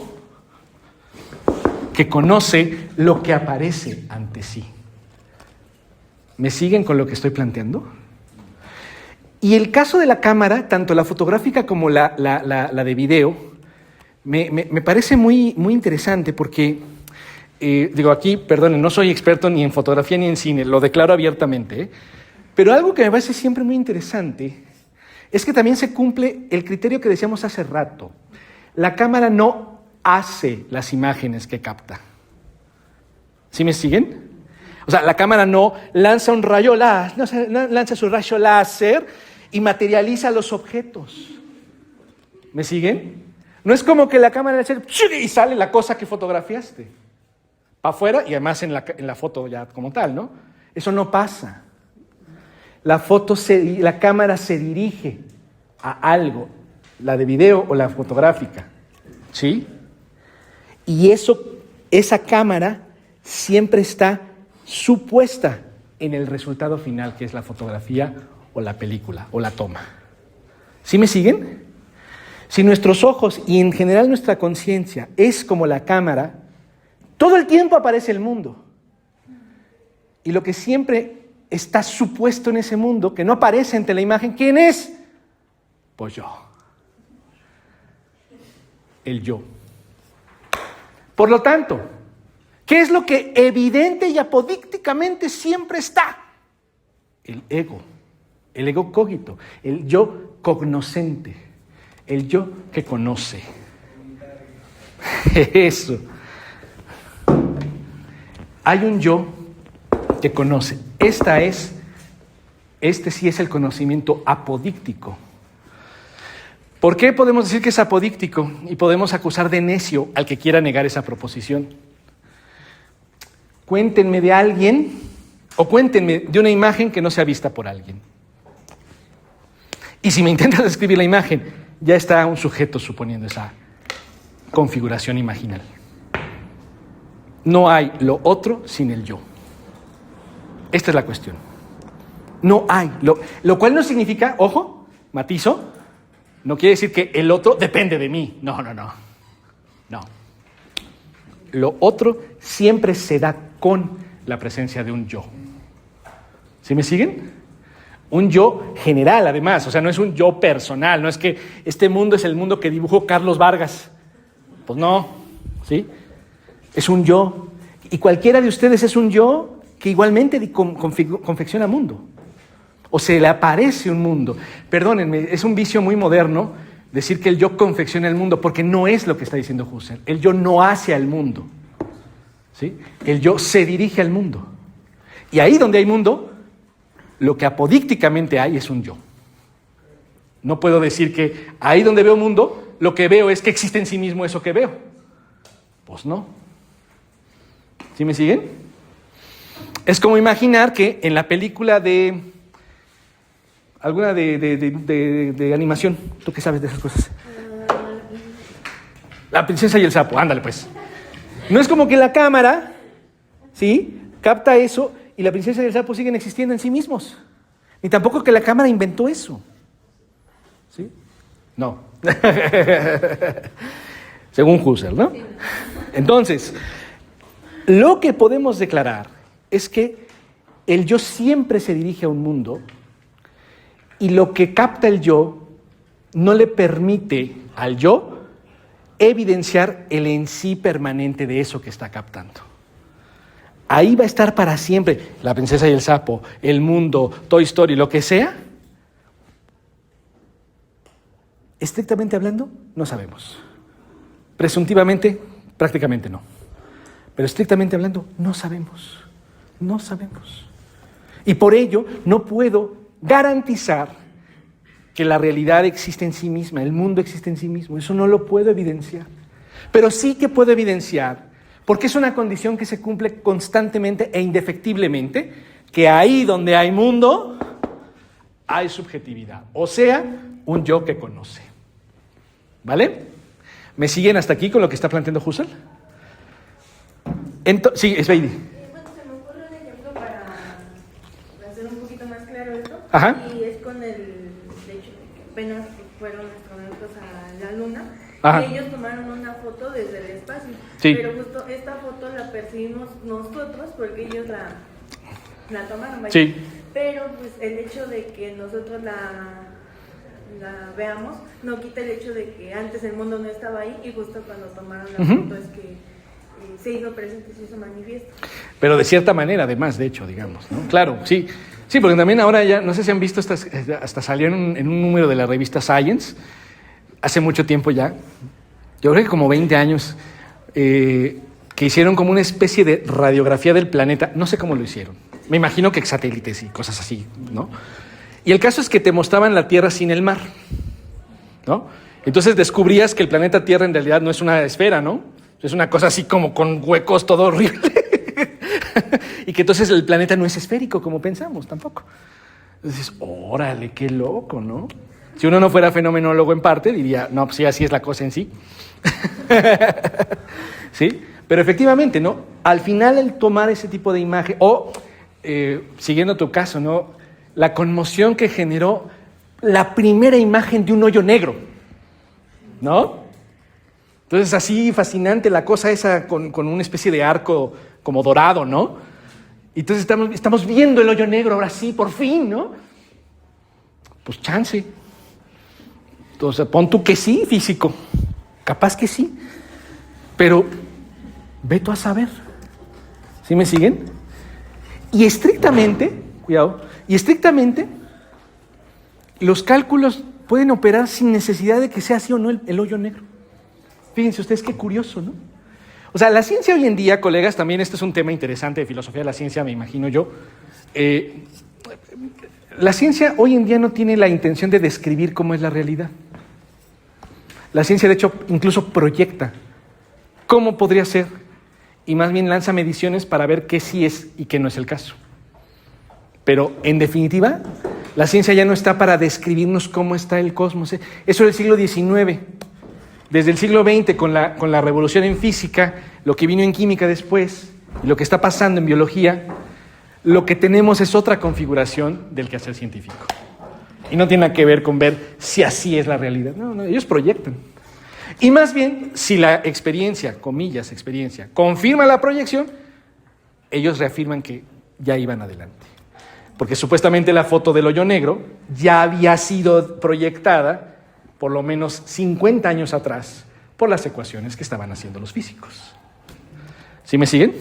que conoce lo que aparece ante sí. ¿Me siguen con lo que estoy planteando? Y el caso de la cámara, tanto la fotográfica como la de video, me parece muy, muy interesante porque, digo aquí, perdonen, no soy experto ni en fotografía ni en cine, lo declaro abiertamente, pero algo que me parece siempre muy interesante es que también se cumple el criterio que decíamos hace rato. La cámara no hace las imágenes que capta. ¿Sí me siguen? O sea, la cámara no lanza un rayo láser, no lanza su rayo láser y materializa los objetos. ¿Me siguen? No es como que la cámara y sale la cosa que fotografiaste para afuera y además en la foto ya como tal, ¿no? Eso no pasa. la cámara se dirige a algo, la de video o la fotográfica, ¿sí? Y esa cámara siempre está supuesta en el resultado final, que es la fotografía o la película o la toma. ¿Sí me siguen? Si nuestros ojos y en general nuestra conciencia es como la cámara, todo el tiempo aparece el mundo. Y lo que siempre está supuesto en ese mundo, que no aparece ante la imagen, ¿quién es? Pues yo. El yo. Por lo tanto, ¿qué es lo que evidente y apodícticamente siempre está? El ego cogito, el yo cognoscente, el yo que conoce. Eso. Hay un yo que conoce. Este sí es el conocimiento apodíctico. ¿Por qué podemos decir que es apodíctico y podemos acusar de necio al que quiera negar esa proposición? Cuéntenme de alguien o cuéntenme de una imagen que no sea vista por alguien. Y si me intentas describir la imagen, ya está un sujeto suponiendo esa configuración imaginal. No hay lo otro sin el yo. Esta es la cuestión. No hay. Lo cual no significa, ojo, matizo, no quiere decir que el otro depende de mí. No. Lo otro siempre se da con la presencia de un yo. ¿Sí me siguen? Un yo general, además. O sea, no es un yo personal. No es que este mundo es el mundo que dibujó Carlos Vargas. Pues no, ¿sí? Es un yo. Y cualquiera de ustedes es un yo que igualmente confecciona mundo. O se le aparece un mundo. Perdónenme, es un vicio muy moderno decir que el yo confecciona el mundo, porque no es lo que está diciendo Husserl. El yo no hace al mundo, ¿sí? El yo se dirige al mundo. Y ahí donde hay mundo, lo que apodícticamente hay es un yo. No puedo decir que ahí donde veo mundo, lo que veo es que existe en sí mismo eso que veo. Pues no. ¿Sí me siguen? Es como imaginar que en la película de... alguna de animación, ¿tú qué sabes de esas cosas? La princesa y el sapo, ándale pues. No es como que la cámara, ¿sí?, capta eso y la princesa y el sapo siguen existiendo en sí mismos. Ni tampoco que la cámara inventó eso. ¿Sí? No. Según Husserl, ¿no? Entonces, lo que podemos declarar es que el yo siempre se dirige a un mundo y lo que capta el yo no le permite al yo evidenciar el en sí permanente de eso que está captando. Ahí va a estar para siempre la princesa y el sapo, el mundo, Toy Story, lo que sea. Estrictamente hablando, no sabemos. Presuntivamente, prácticamente no. Pero estrictamente hablando, no sabemos. No sabemos. Y por ello, no puedo garantizar que la realidad existe en sí misma, el mundo existe en sí mismo. Eso no lo puedo evidenciar. Pero sí que puedo evidenciar, porque es una condición que se cumple constantemente e indefectiblemente, que ahí donde hay mundo, hay subjetividad. O sea, un yo que conoce. ¿Vale? ¿Me siguen hasta aquí con lo que está planteando Husserl? Sí, es Beidi. Bueno, se me ocurre un ejemplo para hacer un poquito más claro esto. Ajá. Y es con el hecho de que apenas fueron astronautas a la Luna. Ajá. Y ellos tomaron una foto desde el espacio. Sí. Pero justo esta foto la percibimos nosotros porque ellos la tomaron. ¿Vale? Sí. Pero pues el hecho de que nosotros la veamos no quita el hecho de que antes el mundo no estaba ahí y justo cuando tomaron la foto es que se hizo presente, se hizo manifiesto. Pero de cierta manera, además, de hecho, digamos, ¿no? Claro, sí. Sí, porque también ahora ya, no sé si han visto, hasta salió en un número de la revista Science, hace mucho tiempo ya, yo creo que como 20 años, que hicieron como una especie de radiografía del planeta, no sé cómo lo hicieron, me imagino que satélites y cosas así, ¿no? Y el caso es que te mostraban la Tierra sin el mar, ¿no? Entonces descubrías que el planeta Tierra en realidad no es una esfera, ¿no? Es una cosa así como con huecos, todo horrible. Y que entonces el planeta no es esférico como pensamos tampoco. Entonces, órale, qué loco, ¿no? Si uno no fuera fenomenólogo en parte, diría, no, pues sí, así es la cosa en sí. ¿Sí? Pero efectivamente, ¿no? Al final el tomar ese tipo de imagen, o siguiendo tu caso, ¿no? La conmoción que generó la primera imagen de un hoyo negro, ¿no? Entonces así fascinante la cosa esa con una especie de arco como dorado, ¿no? Y entonces estamos viendo el hoyo negro ahora sí, por fin, ¿no? Pues chance. Entonces pon tú que sí, físico. Capaz que sí. Pero ve tú a saber. ¿Sí me siguen? Y estrictamente, cuidado, los cálculos pueden operar sin necesidad de que sea así o no el hoyo negro. Fíjense ustedes qué curioso, ¿no? O sea, la ciencia hoy en día, colegas, también este es un tema interesante de filosofía de la ciencia, me imagino yo. La ciencia hoy en día no tiene la intención de describir cómo es la realidad. La ciencia, de hecho, incluso proyecta cómo podría ser y más bien lanza mediciones para ver qué sí es y qué no es el caso. Pero, en definitiva, la ciencia ya no está para describirnos cómo está el cosmos. Eso era el siglo XIX. Desde el siglo XX, con la revolución en física, lo que vino en química después, y lo que está pasando en biología, lo que tenemos es otra configuración del quehacer científico. Y no tiene nada que ver con ver si así es la realidad. No, ellos proyectan. Y más bien, si la experiencia, comillas, experiencia, confirma la proyección, ellos reafirman que ya iban adelante. Porque supuestamente la foto del hoyo negro ya había sido proyectada por lo menos 50 años atrás por las ecuaciones que estaban haciendo los físicos. ¿Sí me siguen?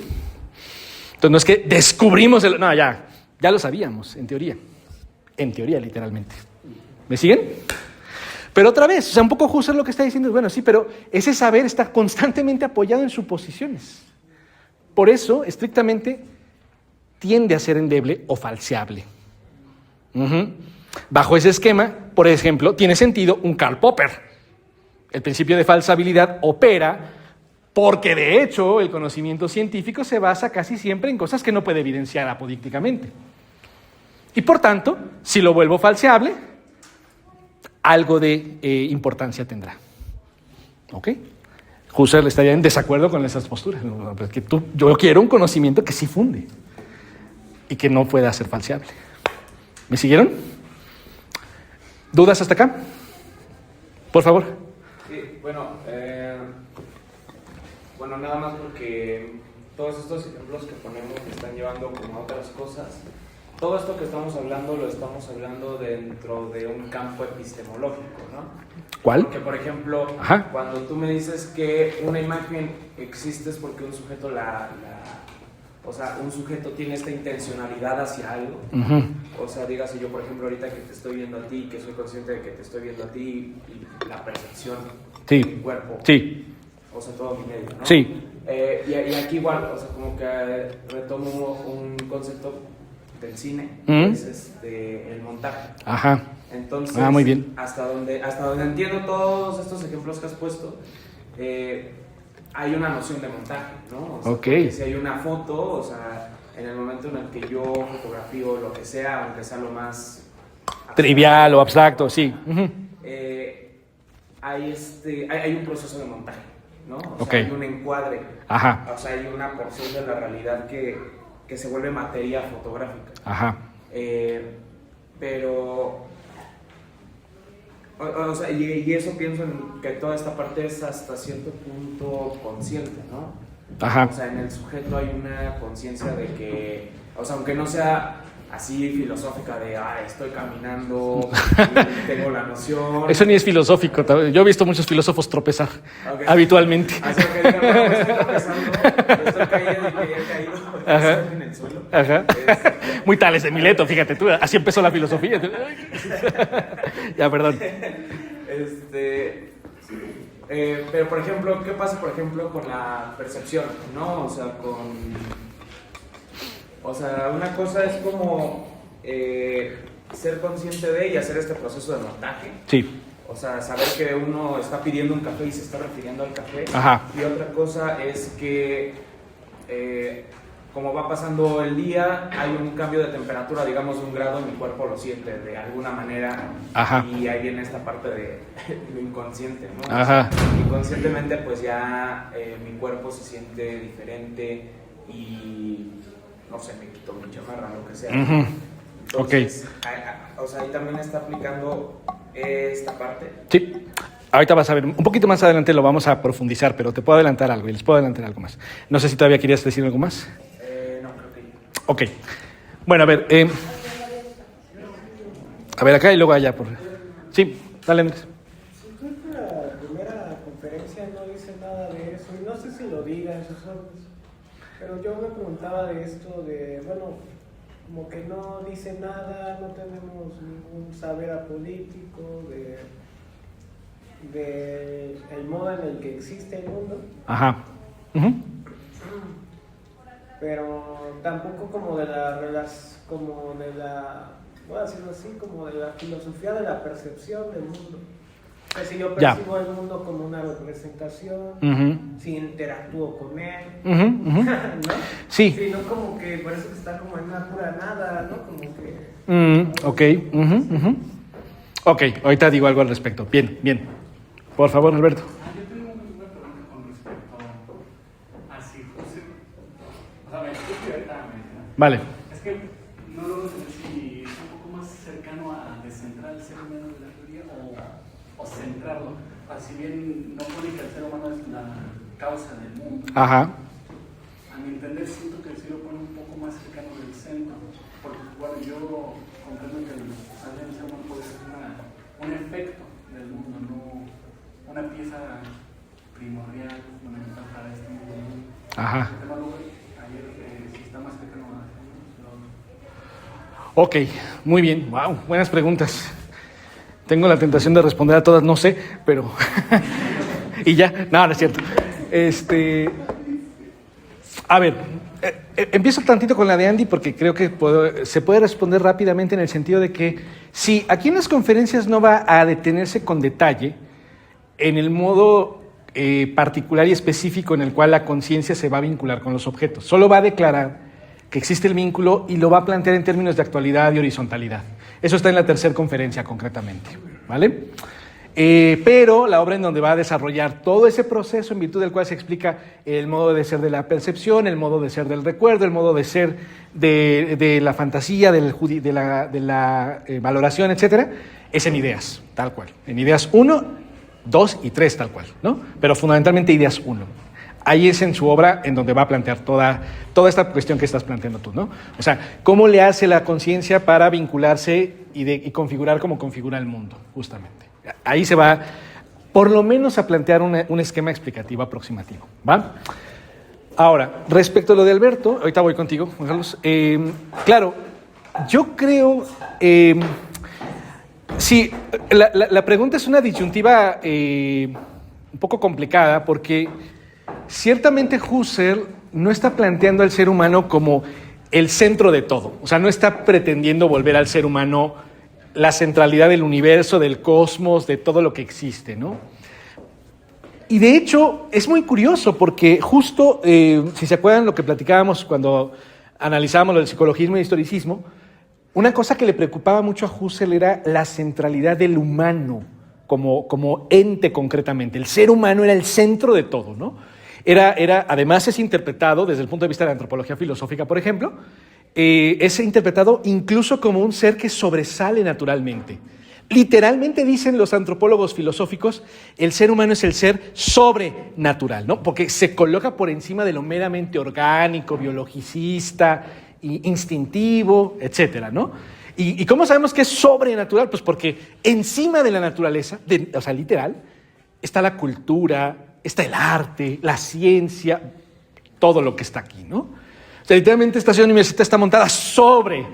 Entonces no es que descubrimos el... No, ya lo sabíamos, en teoría. En teoría, literalmente. ¿Me siguen? Pero otra vez, o sea, un poco Husserl lo que está diciendo es, bueno, sí, pero ese saber está constantemente apoyado en suposiciones. Por eso, estrictamente, tiende a ser endeble o falseable. Bajo ese esquema, por ejemplo, tiene sentido un Karl Popper. El principio de falsabilidad opera porque, de hecho, el conocimiento científico se basa casi siempre en cosas que no puede evidenciar apodícticamente. Y, por tanto, si lo vuelvo falseable, algo de importancia tendrá. ¿Ok? Husserl estaría en desacuerdo con esas posturas. No, pues que yo quiero un conocimiento que sí funde y que no pueda ser falseable. ¿Me siguieron? ¿Dudas hasta acá? Por favor. Sí, bueno, nada más porque todos estos ejemplos que ponemos me están llevando como a otras cosas. Todo esto que estamos hablando lo estamos hablando dentro de un campo epistemológico, ¿no? ¿Cuál? Porque, por ejemplo, cuando tú me dices que una imagen existe es porque un sujeto o sea, un sujeto tiene esta intencionalidad hacia algo. O sea, dígase yo, por ejemplo, ahorita que te estoy viendo a ti, que soy consciente de que te estoy viendo a ti, y la percepción de mi cuerpo. Sí. O sea, todo mi medio, ¿no? Sí. Y aquí igual, o sea, como que retomo un concepto del cine, que es el montaje. Ajá. Entonces, muy bien. Hasta donde entiendo todos estos ejemplos que has puesto, hay una noción de montaje, ¿no? O sea, okay. Si hay una foto, o sea, en el momento en el que yo fotografío lo que sea, aunque sea lo más trivial o abstracto, sí. Hay un proceso de montaje, ¿no? O sea, hay un encuadre. Ajá. O sea, hay una porción de la realidad que se vuelve materia fotográfica. Ajá. Pero... O sea, y eso pienso en que toda esta parte es hasta cierto punto consciente, ¿no? Ajá. O sea, en el sujeto hay una conciencia de que, o sea, aunque no sea así filosófica de, estoy caminando, y tengo la noción. Eso ni es filosófico. Yo he visto muchos filósofos tropezar habitualmente. Así que digan, bueno, estoy tropezando, estoy cayendo y que ya he caído en el suelo. Ajá. Muy Tales de Mileto, fíjate tú, así empezó la filosofía. Ya, perdón. Pero, por ejemplo, ¿qué pasa, por ejemplo, con la percepción, no? O sea, una cosa es como ser consciente de y hacer este proceso de montaje. Sí. O sea, saber que uno está pidiendo un café y se está refiriendo al café. Ajá. Y otra cosa es que como va pasando el día, hay un cambio de temperatura, digamos, de 1 grado, y mi cuerpo lo siente de alguna manera. Ajá. Y ahí viene esta parte de lo inconsciente, ¿no? Ajá. Inconscientemente, pues ya mi cuerpo se siente diferente y, no sé, me quito mi chamarra, lo que sea. Ujú. Entonces, o sea, ahí también está aplicando esta parte. Sí. Ahorita vas a ver, un poquito más adelante lo vamos a profundizar, pero te puedo adelantar algo y les puedo adelantar algo más. No sé si todavía querías decir algo más. No, creo que ya. Ok. Bueno, a ver acá y luego allá. Sí, dale, Andrés. Creo que la primera conferencia no dice nada de eso, y no sé si lo diga en sus órdenes, pero yo me preguntaba de esto de, bueno, como que no dice nada, no tenemos ningún saber apolítico de el modo en el que existe el mundo. Ajá. Ujú. Pero tampoco como de la, voy a decirlo así, como de la filosofía de la percepción del mundo. O sea, si yo percibo el mundo como una representación, Ujú. si interactúo con él, Ujú, ujú. ¿no? Sí. Sino como que parece que está como en una pura nada, ¿no? Como que... Ok. Ujú, ujú. Ok, ahorita digo algo al respecto. Bien, bien. Por favor, Alberto. Yo tengo una pregunta con respecto a si José, o sea, me explico ahorita, ¿no? Vale. Es que no logro saber si es un poco más cercano a descentrar al ser humano de la teoría o centrarlo. O sea, si bien no pone que el ser humano es la causa del mundo, Ajá. a mi entender siento que sí lo pone un poco más cercano del centro, porque bueno, yo comprendo que el ser humano puede ser un efecto del mundo, no una pieza primordial, fundamental para este mundo. Ajá. El tema luego, ayer, si está más cercano a Ok, muy bien. Wow, buenas preguntas. Tengo la tentación de responder a todas, no sé, pero... y ya, no, no es cierto. A ver, empiezo tantito con la de Andy porque creo que se puede responder rápidamente en el sentido de que si aquí en las conferencias no va a detenerse con detalle en el modo particular y específico en el cual la conciencia se va a vincular con los objetos. Solo va a declarar que existe el vínculo y lo va a plantear en términos de actualidad y horizontalidad. Eso está en la tercera conferencia concretamente, ¿vale? Pero la obra en donde va a desarrollar todo ese proceso en virtud del cual se explica el modo de ser de la percepción, el modo de ser del recuerdo, el modo de ser de la fantasía, de la valoración, etcétera, es en ideas, tal cual. En ideas 1, 2 y 3, tal cual, ¿no? Pero fundamentalmente ideas 1. Ahí es en su obra en donde va a plantear toda esta cuestión que estás planteando tú, ¿no? O sea, cómo le hace la conciencia para vincularse y configurar como configura el mundo, justamente. Ahí se va, por lo menos, a plantear un esquema explicativo aproximativo, ¿va? Ahora, respecto a lo de Alberto, ahorita voy contigo, Juan Carlos. Claro, yo creo... sí, la pregunta es una disyuntiva un poco complicada porque ciertamente Husserl no está planteando al ser humano como el centro de todo. O sea, no está pretendiendo volver al ser humano la centralidad del universo, del cosmos, de todo lo que existe, ¿no? Y de hecho es muy curioso porque justo, si se acuerdan lo que platicábamos cuando analizábamos lo del psicologismo y el historicismo, una cosa que le preocupaba mucho a Husserl era la centralidad del humano como ente concretamente. El ser humano era el centro de todo, ¿no? Además es interpretado desde el punto de vista de la antropología filosófica, por ejemplo, es interpretado incluso como un ser que sobresale naturalmente. Literalmente dicen los antropólogos filosóficos, el ser humano es el ser sobrenatural, ¿no? Porque se coloca por encima de lo meramente orgánico, biologicista, instintivo, etcétera, ¿no? ¿Y cómo sabemos que es sobrenatural? Pues porque encima de la naturaleza, o sea, literal, está la cultura, está el arte, la ciencia, todo lo que está aquí, ¿no? O sea, literalmente esta ciudad universitaria está montada sobre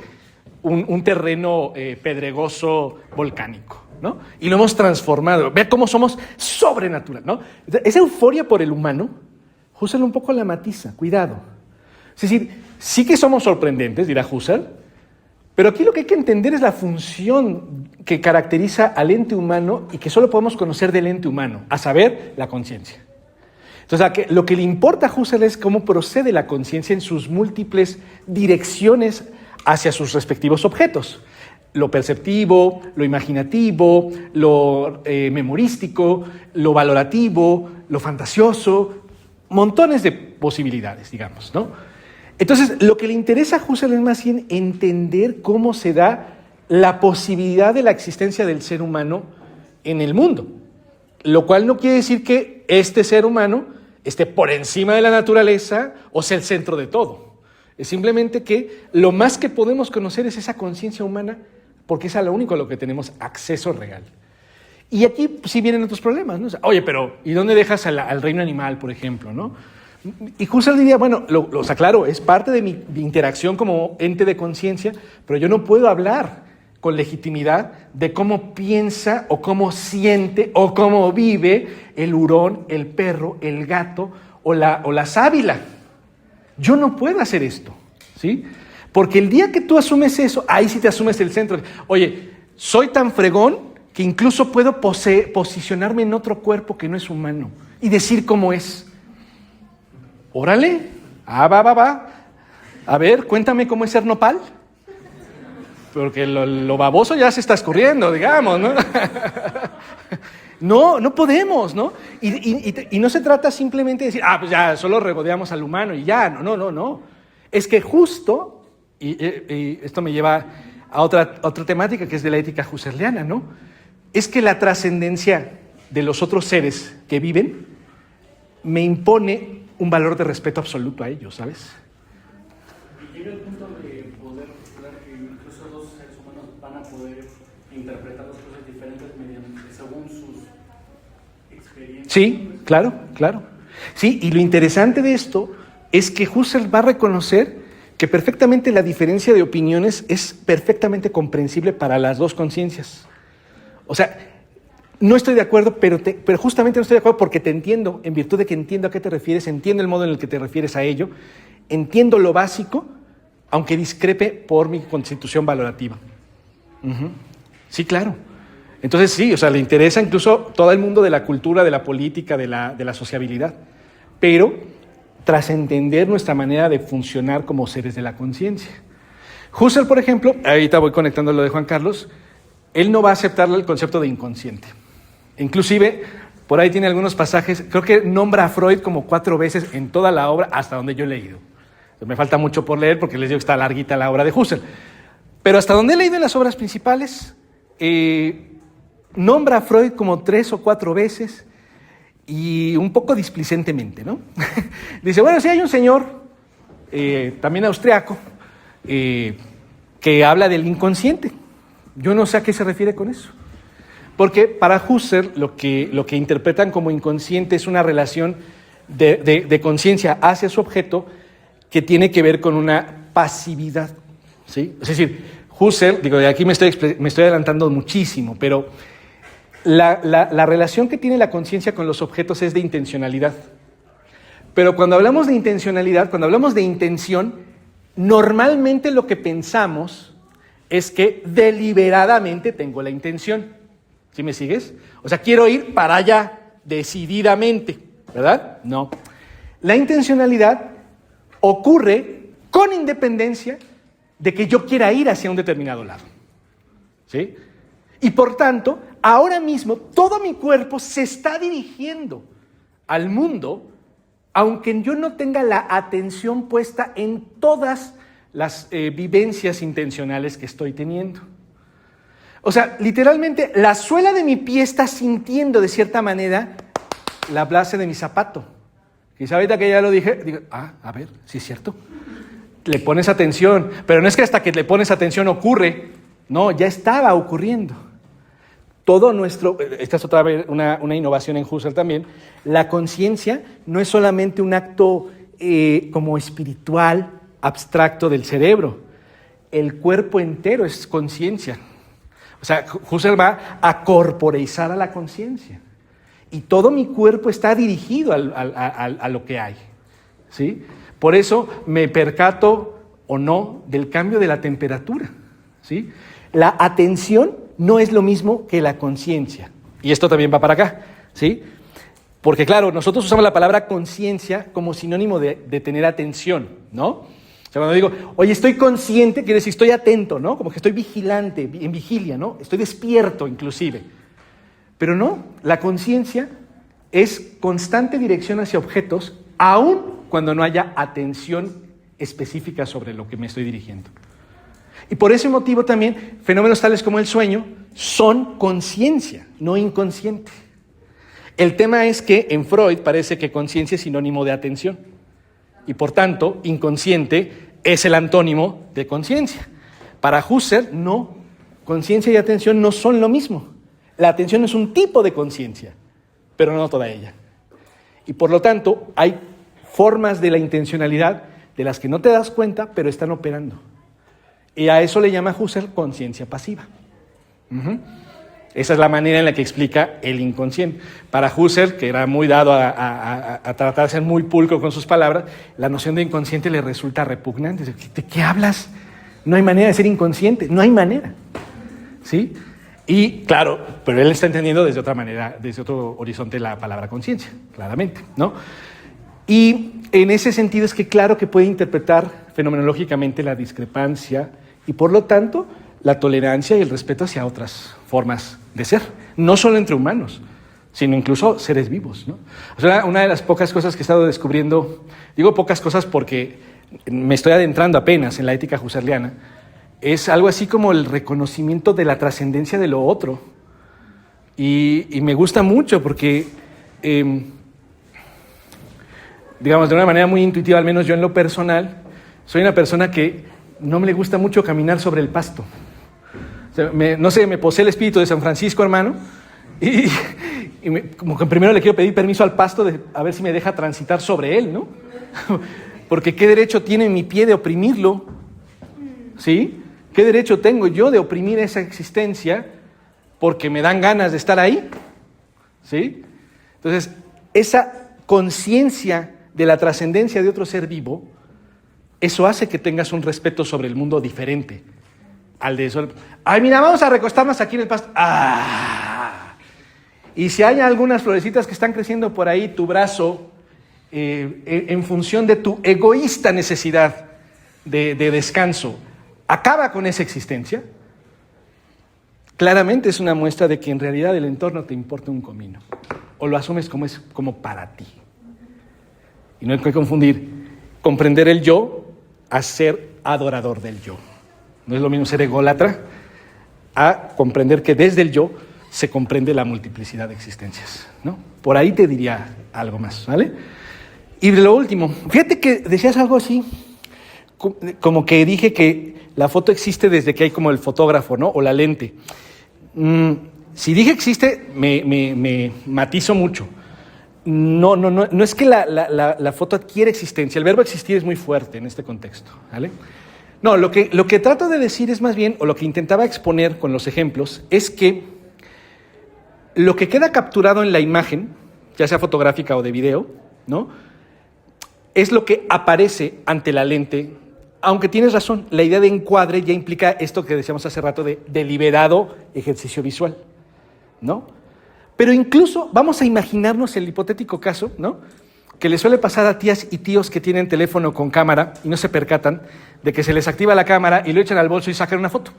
un terreno pedregoso volcánico, ¿no? Y lo hemos transformado. Vea cómo somos sobrenatural, ¿no? Esa euforia por el humano, Husserl un poco la matiza, cuidado. Es decir, sí que somos sorprendentes, dirá Husserl, pero aquí lo que hay que entender es la función que caracteriza al ente humano y que solo podemos conocer del ente humano, a saber, la conciencia. Entonces, lo que le importa a Husserl es cómo procede la conciencia en sus múltiples direcciones hacia sus respectivos objetos. Lo perceptivo, lo imaginativo, lo memorístico, lo valorativo, lo fantasioso, montones de posibilidades, digamos, ¿no? Entonces, lo que le interesa a Husserl es más bien entender cómo se da la posibilidad de la existencia del ser humano en el mundo, lo cual no quiere decir que este ser humano esté por encima de la naturaleza o sea el centro de todo. Es simplemente que lo más que podemos conocer es esa conciencia humana, porque es a lo único a lo que tenemos acceso real. Y aquí sí vienen otros problemas, ¿no? O sea, oye, pero ¿y dónde dejas al reino animal, por ejemplo, no? Y Husserl diría, bueno, o sea, claro, es parte de mi interacción como ente de conciencia, pero yo no puedo hablar con legitimidad de cómo piensa o cómo siente o cómo vive el hurón, el perro, el gato o la sábila. Yo no puedo hacer esto, ¿sí? Porque el día que tú asumes eso, ahí sí te asumes el centro. Oye, soy tan fregón que incluso puedo posicionarme en otro cuerpo que no es humano y decir cómo es. Órale, va. A ver, cuéntame cómo es ser nopal. Porque lo baboso ya se está escurriendo, digamos, ¿no? No podemos, ¿no? Y no se trata simplemente de decir, pues ya, solo regodeamos al humano y ya, no. Es que justo, y esto me lleva a otra temática que es de la ética husserliana, ¿no? Es que la trascendencia de los otros seres que viven me impone un valor de respeto absoluto a ellos, ¿sabes? Y llega el punto de poder postular que incluso dos seres humanos van a poder interpretar las cosas diferentes según sus experiencias. Sí, claro. Sí, y lo interesante de esto es que Husserl va a reconocer que perfectamente la diferencia de opiniones es perfectamente comprensible para las dos conciencias. O sea, no estoy de acuerdo, pero justamente no estoy de acuerdo porque te entiendo, en virtud de que entiendo a qué te refieres, entiendo el modo en el que te refieres a ello, entiendo lo básico, aunque discrepe por mi constitución valorativa. Uh-huh. Sí, claro. Entonces sí, o sea, le interesa incluso todo el mundo de la cultura, de la política, de la sociabilidad, pero tras entender nuestra manera de funcionar como seres de la conciencia. Husserl, por ejemplo, ahorita voy conectando lo de Juan Carlos, él no va a aceptar el concepto de inconsciente. Inclusive, por ahí tiene algunos pasajes, creo que nombra a Freud como 4 veces en toda la obra, hasta donde yo he leído. Me falta mucho por leer porque les digo que está larguita la obra de Husserl. Pero hasta donde he leído en las obras principales, nombra a Freud como 3 o 4 veces y un poco displicentemente, ¿no? Dice, bueno, sí hay un señor, también austriaco, que habla del inconsciente. Yo no sé a qué se refiere con eso. Porque para Husserl lo que interpretan como inconsciente es una relación de conciencia hacia su objeto que tiene que ver con una pasividad, ¿sí? Es decir, Husserl, digo, de aquí me estoy adelantando muchísimo, pero la relación que tiene la conciencia con los objetos es de intencionalidad. Pero cuando hablamos de intencionalidad, cuando hablamos de intención, normalmente lo que pensamos es que deliberadamente tengo la intención. ¿Sí me sigues? O sea, quiero ir para allá decididamente, ¿verdad? No. La intencionalidad ocurre con independencia de que yo quiera ir hacia un determinado lado. ¿Sí? Y por tanto, ahora mismo todo mi cuerpo se está dirigiendo al mundo, aunque yo no tenga la atención puesta en todas las vivencias intencionales que estoy teniendo. O sea, literalmente, la suela de mi pie está sintiendo de cierta manera la base de mi zapato. Quizá ahorita que ya lo dije, digo, a ver, sí es cierto. Le pones atención, pero no es que hasta que le pones atención ocurre. No, ya estaba ocurriendo. Todo nuestro, esta es otra vez una innovación en Husserl también, la conciencia no es solamente un acto como espiritual, abstracto del cerebro. El cuerpo entero es conciencia. O sea, Husserl va a corporeizar a la conciencia. Y todo mi cuerpo está dirigido a lo que hay. ¿Sí? Por eso me percato o no del cambio de la temperatura. ¿Sí? La atención no es lo mismo que la conciencia. Y esto también va para acá. ¿Sí? Porque claro, nosotros usamos la palabra conciencia como sinónimo de tener atención, ¿no? O sea, cuando digo, oye, estoy consciente, quiere decir estoy atento, ¿no? Como que estoy vigilante, en vigilia, ¿no? Estoy despierto inclusive. Pero no, la conciencia es constante dirección hacia objetos, aun cuando no haya atención específica sobre lo que me estoy dirigiendo. Y por ese motivo también, fenómenos tales como el sueño son conciencia, no inconsciente. El tema es que en Freud parece que conciencia es sinónimo de atención y por tanto inconsciente es el antónimo de conciencia. Para Husserl no, conciencia y atención no son lo mismo. La atención es un tipo de conciencia, pero no toda ella. Y por lo tanto hay formas de la intencionalidad de las que no te das cuenta, pero están operando. Y a eso le llama Husserl conciencia pasiva. Esa es la manera en la que explica el inconsciente. Para Husserl, que era muy dado a tratar de ser muy pulcro con sus palabras, la noción de inconsciente le resulta repugnante. ¿De qué hablas? No hay manera de ser inconsciente, no hay manera. ¿Sí? Y claro, pero él está entendiendo desde otra manera, desde otro horizonte la palabra conciencia, claramente, ¿no? Y en ese sentido es que claro que puede interpretar fenomenológicamente la discrepancia y por lo tanto la tolerancia y el respeto hacia otras formas de ser, no solo entre humanos, sino incluso seres vivos, ¿no? O sea, una de las pocas cosas que he estado descubriendo, digo pocas cosas porque me estoy adentrando apenas en la ética husserliana, es algo así como el reconocimiento de la trascendencia de lo otro. Y me gusta mucho porque, digamos, de una manera muy intuitiva, al menos yo en lo personal, soy una persona que no me le gusta mucho caminar sobre el pasto. O sea, no sé, me posee el espíritu de San Francisco, hermano, y como que primero le quiero pedir permiso al pasto a ver si me deja transitar sobre él, ¿no? Porque ¿qué derecho tiene mi pie de oprimirlo? ¿Sí? ¿Qué derecho tengo yo de oprimir esa existencia porque me dan ganas de estar ahí? ¿Sí? Entonces, esa conciencia de la trascendencia de otro ser vivo, eso hace que tengas un respeto sobre el mundo diferente al de eso. Ay, mira, vamos a recostarnos aquí en el pasto. ¡Ah! Y si hay algunas florecitas que están creciendo por ahí, tu brazo, en función de tu egoísta necesidad de descanso, acaba con esa existencia, claramente es una muestra de que en realidad el entorno te importa un comino, o lo asumes como para ti. Y no hay que confundir comprender el yo a ser adorador del yo. No es lo mismo ser ególatra a comprender que desde el yo se comprende la multiplicidad de existencias, ¿no? Por ahí te diría algo más, ¿vale? Y lo último, fíjate que decías algo así, como que dije que la foto existe desde que hay como el fotógrafo, ¿no? O la lente. Si dije existe, me matizo mucho. No es que la foto adquiere existencia. El verbo existir es muy fuerte en este contexto, ¿vale? No, lo que trato de decir es más bien, o lo que intentaba exponer con los ejemplos, es que lo que queda capturado en la imagen, ya sea fotográfica o de video, ¿no? Es lo que aparece ante la lente. Aunque tienes razón, la idea de encuadre ya implica esto que decíamos hace rato de deliberado ejercicio visual, ¿no? Pero incluso vamos a imaginarnos el hipotético caso, ¿no? Que le suele pasar a tías y tíos que tienen teléfono con cámara y no se percatan de que se les activa la cámara y lo echan al bolso y sacan una foto.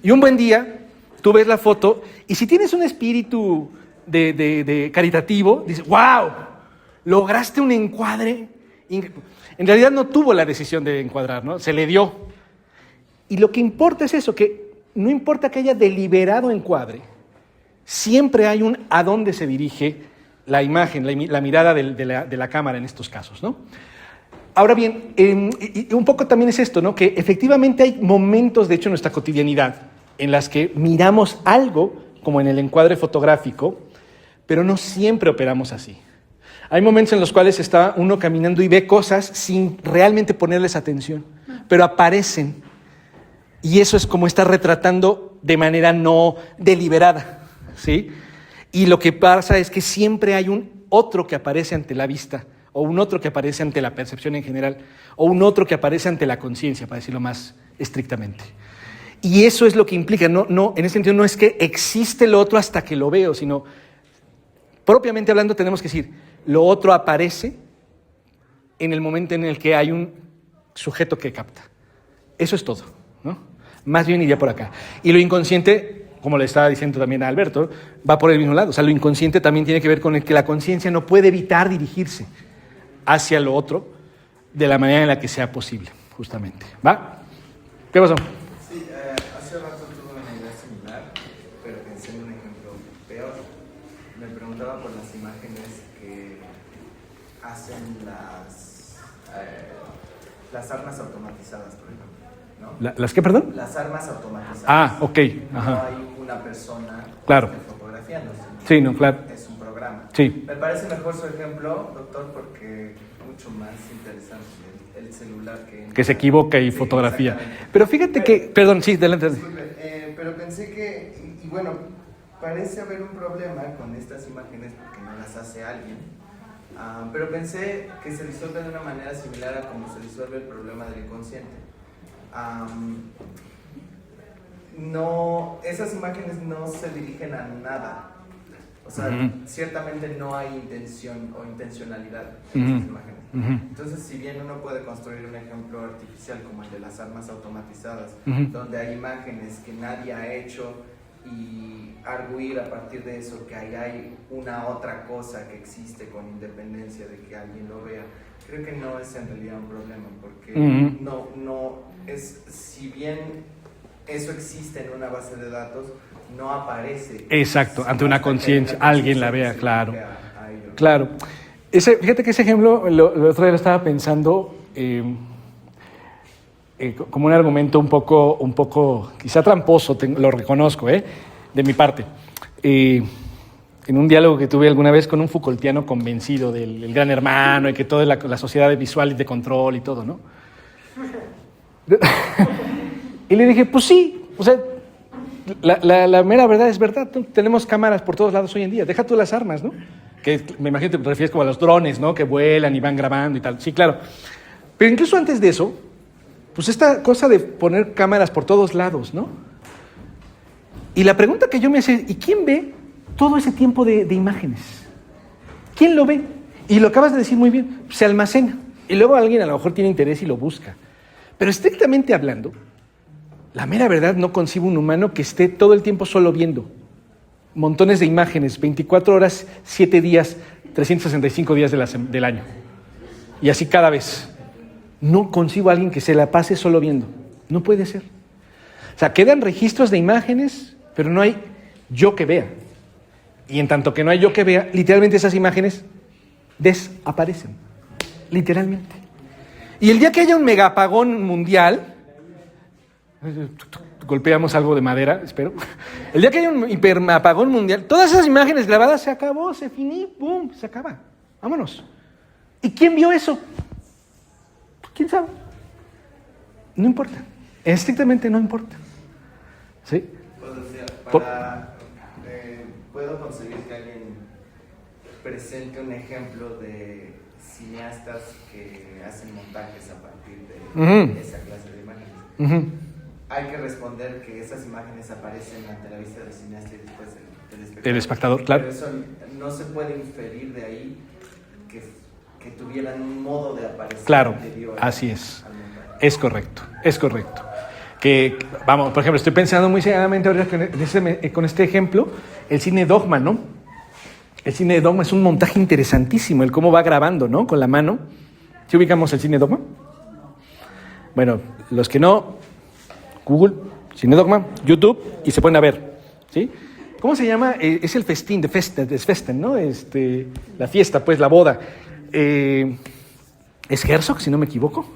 Y un buen día, tú ves la foto y si tienes un espíritu de caritativo, dices, ¡wow! Lograste un encuadre. En realidad no tuvo la decisión de encuadrar, ¿no? Se le dio. Y lo que importa es eso, que no importa que haya deliberado encuadre, siempre hay un a dónde se dirige la imagen, la mirada de la cámara en estos casos, ¿no? Ahora bien, y un poco también es esto, ¿no? Que efectivamente hay momentos, de hecho, en nuestra cotidianidad en las que miramos algo, como en el encuadre fotográfico, pero no siempre operamos así. Hay momentos en los cuales está uno caminando y ve cosas sin realmente ponerles atención, pero aparecen. Y eso es como estar retratando de manera no deliberada, ¿sí? Y lo que pasa es que siempre hay un otro que aparece ante la vista, o un otro que aparece ante la percepción en general, o un otro que aparece ante la conciencia, para decirlo más estrictamente. Y eso es lo que implica, en ese sentido no es que existe el otro hasta que lo veo, sino propiamente hablando tenemos que decir, lo otro aparece en el momento en el que hay un sujeto que capta. Eso es todo, ¿no? Más bien iría por acá. Y lo inconsciente, como le estaba diciendo también a Alberto, va por el mismo lado. O sea, lo inconsciente también tiene que ver con el que la conciencia no puede evitar dirigirse hacia lo otro de la manera en la que sea posible, justamente. ¿Va? ¿Qué pasó? Sí, hace rato tuve una idea similar, pero pensé en un ejemplo peor. Me preguntaba por las imágenes que hacen las armas automatizadas, por ejemplo, ¿no? ¿Las qué, perdón? Las armas automatizadas. Ah, ok. Ajá. No hay una persona Claro. fotografiando. Sí, no, claro. Es un programa. Sí. Me parece mejor su ejemplo, doctor, porque mucho más interesante el celular Que se equivoca y Sí, fotografía. exactamente. Pero fíjate que... Perdón, sí, adelante. Disculpe, pero pensé que, y bueno, parece haber un problema con estas imágenes porque no las hace alguien, pero pensé que se disuelve de una manera similar a como se disuelve el problema del inconsciente. No, esas imágenes no se dirigen a nada. O sea, ciertamente no hay intención o intencionalidad en esas imágenes. Entonces, si bien uno puede construir un ejemplo artificial como el de las armas automatizadas, donde hay imágenes que nadie ha hecho y arguir a partir de eso que ahí hay una otra cosa que existe con independencia de que alguien lo vea, creo que no es en realidad un problema, porque no es, si bien eso existe en una base de datos, no aparece. Exacto, ante una conciencia, alguien la vea, claro. A ello. Claro. Fíjate que ese ejemplo, el otro día lo estaba pensando como un argumento un poco quizá tramposo, lo reconozco, de mi parte. En un diálogo que tuve alguna vez con un Foucaultiano convencido del gran hermano y que toda la sociedad visual y de control y todo, ¿no? Y le dije, pues sí, o sea, la mera verdad es verdad. Tenemos cámaras por todos lados hoy en día. Deja tú las armas, ¿no? Que me imagino que te refieres como a los drones, ¿no? Que vuelan y van grabando y tal. Sí, claro. Pero incluso antes de eso, pues esta cosa de poner cámaras por todos lados, ¿no? Y la pregunta que yo me hacía es, ¿y quién ve todo ese tiempo de imágenes? ¿Quién lo ve? Y lo acabas de decir muy bien, se almacena. Y luego alguien a lo mejor tiene interés y lo busca. Pero estrictamente hablando, la mera verdad no concibo un humano que esté todo el tiempo solo viendo montones de imágenes, 24 horas, 7 días, 365 días del año. Y así cada vez. No concibo a alguien que se la pase solo viendo. No puede ser. O sea, quedan registros de imágenes, pero no hay yo que vea. Y en tanto que no hay yo que vea, literalmente esas imágenes desaparecen. Literalmente. Y el día que haya un megapagón mundial, golpeamos algo de madera, espero. El día que haya un hiperapagón mundial, todas esas imágenes grabadas se acabó, se finí, boom, se acaba. Vámonos. ¿Y quién vio eso? ¿Quién sabe? No importa. Estrictamente no importa. ¿Sí? Pues, o sea, puedo concebir que alguien presente un ejemplo de cineastas que hacen montajes a partir de esa clase de imágenes. Hay que responder que esas imágenes aparecen ante la vista del cineasta y después del espectador. El espectador, claro. Pero eso no se puede inferir de ahí que tuvieran un modo de aparecer. Claro, anterior así es. al montaje. Es correcto, es correcto. Que, vamos, por ejemplo, estoy pensando muy seriamente ahora con este ejemplo, el cine Dogma, ¿no? El cine Dogma es un montaje interesantísimo, el cómo va grabando, ¿no? Con la mano. ¿Sí ubicamos el cine Dogma? Bueno, los que no, Google, Cine Dogma, YouTube, y se pueden a ver, ¿sí? ¿Cómo se llama? Es el festín, Festen, ¿no? La fiesta, pues, la boda. ¿Es Herzog, si no me equivoco?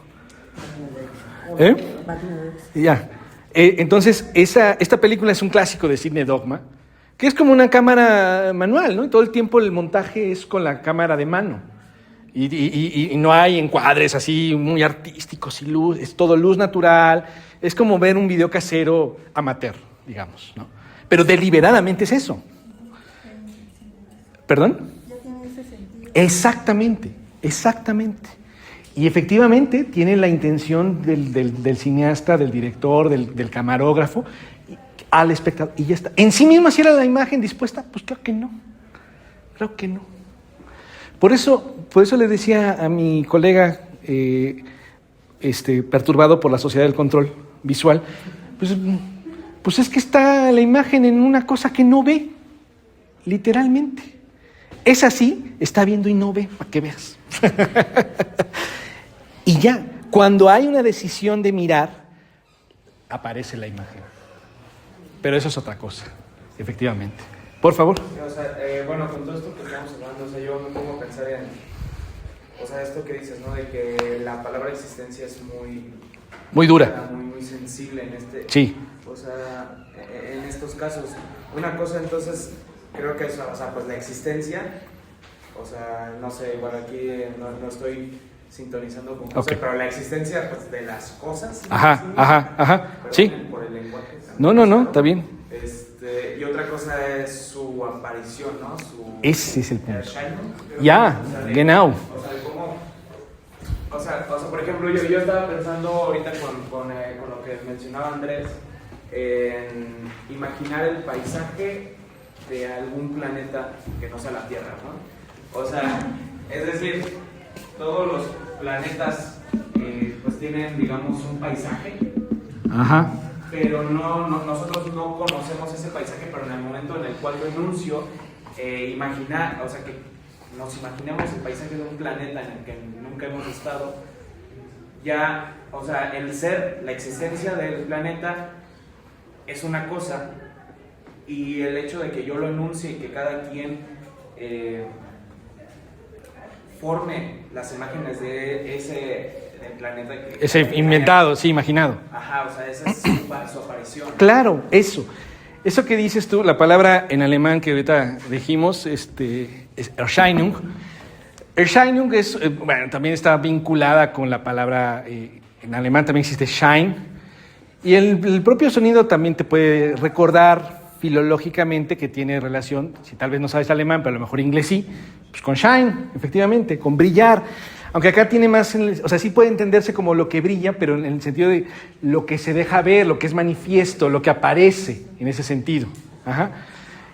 Ya. Entonces, esta película es un clásico de Cine Dogma, que es como una cámara manual, ¿no? Y todo el tiempo el montaje es con la cámara de mano. Y no hay encuadres así muy artísticos y luz, es todo luz natural. Es como ver un video casero amateur, digamos, ¿no? Pero deliberadamente es eso. ¿Perdón? Ya tiene ese sentido. Exactamente. Y efectivamente tiene la intención del cineasta, del director, del camarógrafo, al espectador, y ya está. En sí misma, si era la imagen dispuesta, pues claro que no. Claro que no. Por eso le decía a mi colega perturbado por la sociedad del control visual, pues es que está la imagen en una cosa que no ve, literalmente. Es así, está viendo y no ve, para que veas. Y ya, cuando hay una decisión de mirar, aparece la imagen. Pero eso es otra cosa, efectivamente. Por favor. O sea, bueno, con todo esto que estamos hablando, o sea, yo me pongo a pensar en, o sea, esto que dices, ¿no? De que la palabra existencia es muy dura. Muy sensible en Sí. O sea, en estos casos. Una cosa, entonces, creo que es, o sea, pues la existencia, o sea, no sé, igual aquí no estoy sintonizando con cosas, Okay. pero la existencia, pues, de las cosas. Ajá. Sí. Por el lenguaje. No, está bien. Y otra cosa es su aparición, ¿no? Ese es el punto. Erscheinung, creo. Ya, O sea, de genau. cómo... O sea, por ejemplo, yo estaba pensando ahorita con lo que mencionaba Andrés, en imaginar el paisaje de algún planeta que no sea la Tierra, ¿no? O sea, es decir, todos los planetas pues tienen, digamos, un paisaje. Ajá. Pero nosotros no conocemos ese paisaje, pero en el momento en el cual lo enuncio, imaginar, o sea, que nos imaginemos el paisaje de un planeta en el que nunca hemos estado, ya, o sea, el ser, la existencia del planeta es una cosa, y el hecho de que yo lo enuncie y que cada quien forme las imágenes de ese planeta que... Ese inventado, sí, imaginado. Ajá, o sea, esa es su aparición. Claro, eso. Eso que dices tú, la palabra en alemán que ahorita dijimos, es Erscheinung. Erscheinung es, bueno, también está vinculada con la palabra, en alemán también existe Schein, y el propio sonido también te puede recordar filológicamente que tiene relación, si tal vez no sabes alemán, pero a lo mejor inglés sí, pues con Schein, efectivamente, con brillar. Aunque acá tiene más, o sea, sí puede entenderse como lo que brilla, pero en el sentido de lo que se deja ver, lo que es manifiesto, lo que aparece, en ese sentido. Ajá.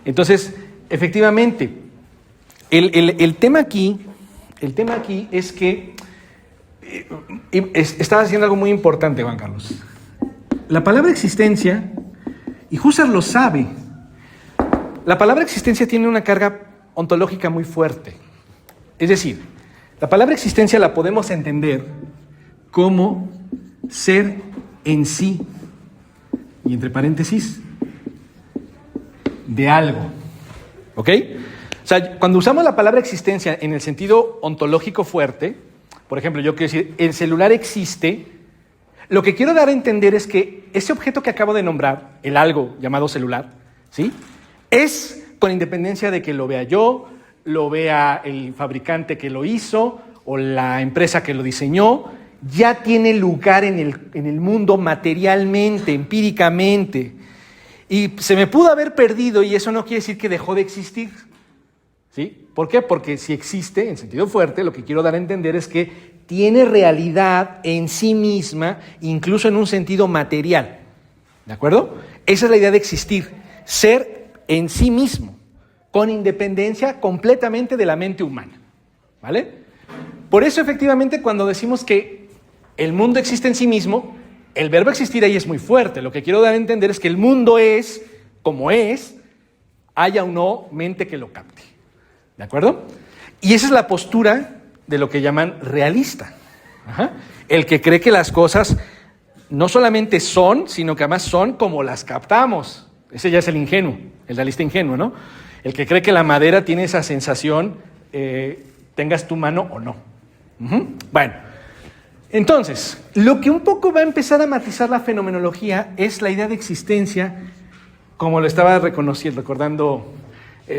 Entonces, efectivamente, el tema aquí es que estás haciendo algo muy importante, Juan Carlos. La palabra existencia, y Husserl lo sabe, la palabra existencia tiene una carga ontológica muy fuerte. Es decir, la palabra existencia la podemos entender como ser en sí, y entre paréntesis, de algo. ¿Ok? O sea, cuando usamos la palabra existencia en el sentido ontológico fuerte, por ejemplo, yo quiero decir, el celular existe, lo que quiero dar a entender es que ese objeto que acabo de nombrar, el algo llamado celular, ¿sí? Es con independencia de que lo vea yo, lo vea el fabricante que lo hizo o la empresa que lo diseñó, ya tiene lugar en el mundo materialmente, empíricamente. Y se me pudo haber perdido y eso no quiere decir que dejó de existir. ¿Sí? ¿Por qué? Porque si existe, en sentido fuerte, lo que quiero dar a entender es que tiene realidad en sí misma, incluso en un sentido material. ¿De acuerdo? Esa es la idea de existir, ser en sí mismo, con independencia completamente de la mente humana. ¿Vale? Por eso, efectivamente, cuando decimos que el mundo existe en sí mismo, el verbo existir ahí es muy fuerte. Lo que quiero dar a entender es que el mundo es como es, haya o no mente que lo capte. ¿De acuerdo? Y esa es la postura de lo que llaman realista. Ajá. El que cree que las cosas no solamente son, sino que además son como las captamos. Ese ya es el ingenuo, el realista ingenuo, ¿no? El que cree que la madera tiene esa sensación, tengas tu mano o no. Bueno, entonces, lo que un poco va a empezar a matizar la fenomenología es la idea de existencia, como lo estaba recordando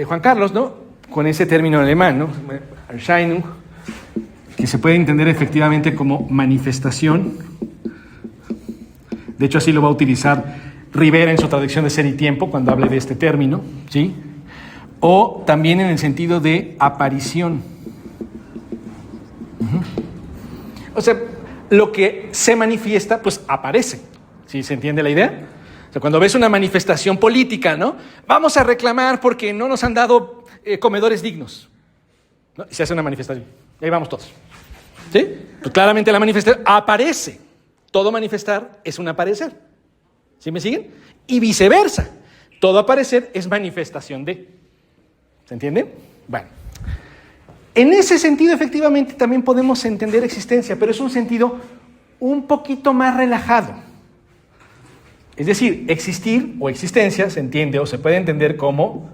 Juan Carlos, ¿no? Con ese término alemán, ¿no? Erscheinung, que se puede entender efectivamente como manifestación. De hecho, así lo va a utilizar Rivera en su traducción de Ser y Tiempo, cuando hable de este término, ¿sí? O también en el sentido de aparición. O sea, lo que se manifiesta, pues aparece. ¿Sí se entiende la idea? O sea, cuando ves una manifestación política, ¿no? Vamos a reclamar porque no nos han dado comedores dignos. ¿No? Y se hace una manifestación. Y ahí vamos todos. ¿Sí? Pues claramente la manifestación aparece. Todo manifestar es un aparecer. ¿Sí me siguen? Y viceversa. Todo aparecer es manifestación de. ¿Se entiende? Bueno. En ese sentido, efectivamente, también podemos entender existencia, pero es un sentido un poquito más relajado. Es decir, existir o existencia se entiende o se puede entender como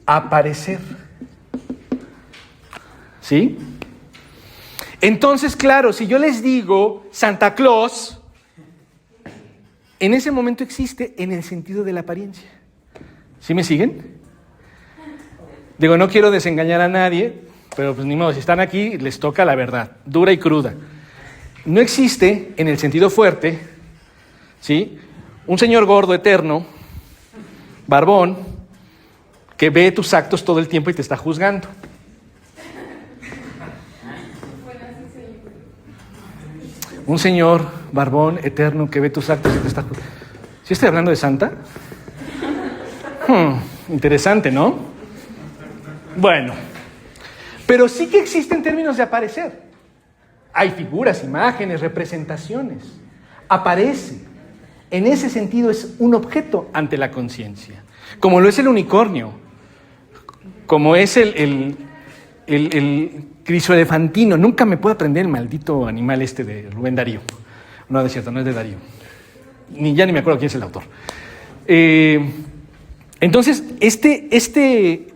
aparecer. ¿Sí? Entonces, claro, si yo les digo Santa Claus, en ese momento existe en el sentido de la apariencia. ¿Sí me siguen? Digo, no quiero desengañar a nadie, pero pues ni modo, si están aquí, les toca la verdad, dura y cruda. No existe en el sentido fuerte, ¿sí?, un señor gordo eterno, barbón, que ve tus actos todo el tiempo y te está juzgando. Un señor barbón eterno que ve tus actos y te está juzgando. ¿Sí estoy hablando de Santa? Interesante, ¿no? Bueno, pero sí que existen términos de aparecer. Hay figuras, imágenes, representaciones. Aparece. En ese sentido es un objeto ante la conciencia. Como lo es el unicornio, como es el crisoelefantino. Nunca me puedo aprender el maldito animal este de Rubén Darío. No, es cierto, no es de Darío. Ya ni me acuerdo quién es el autor. Entonces, este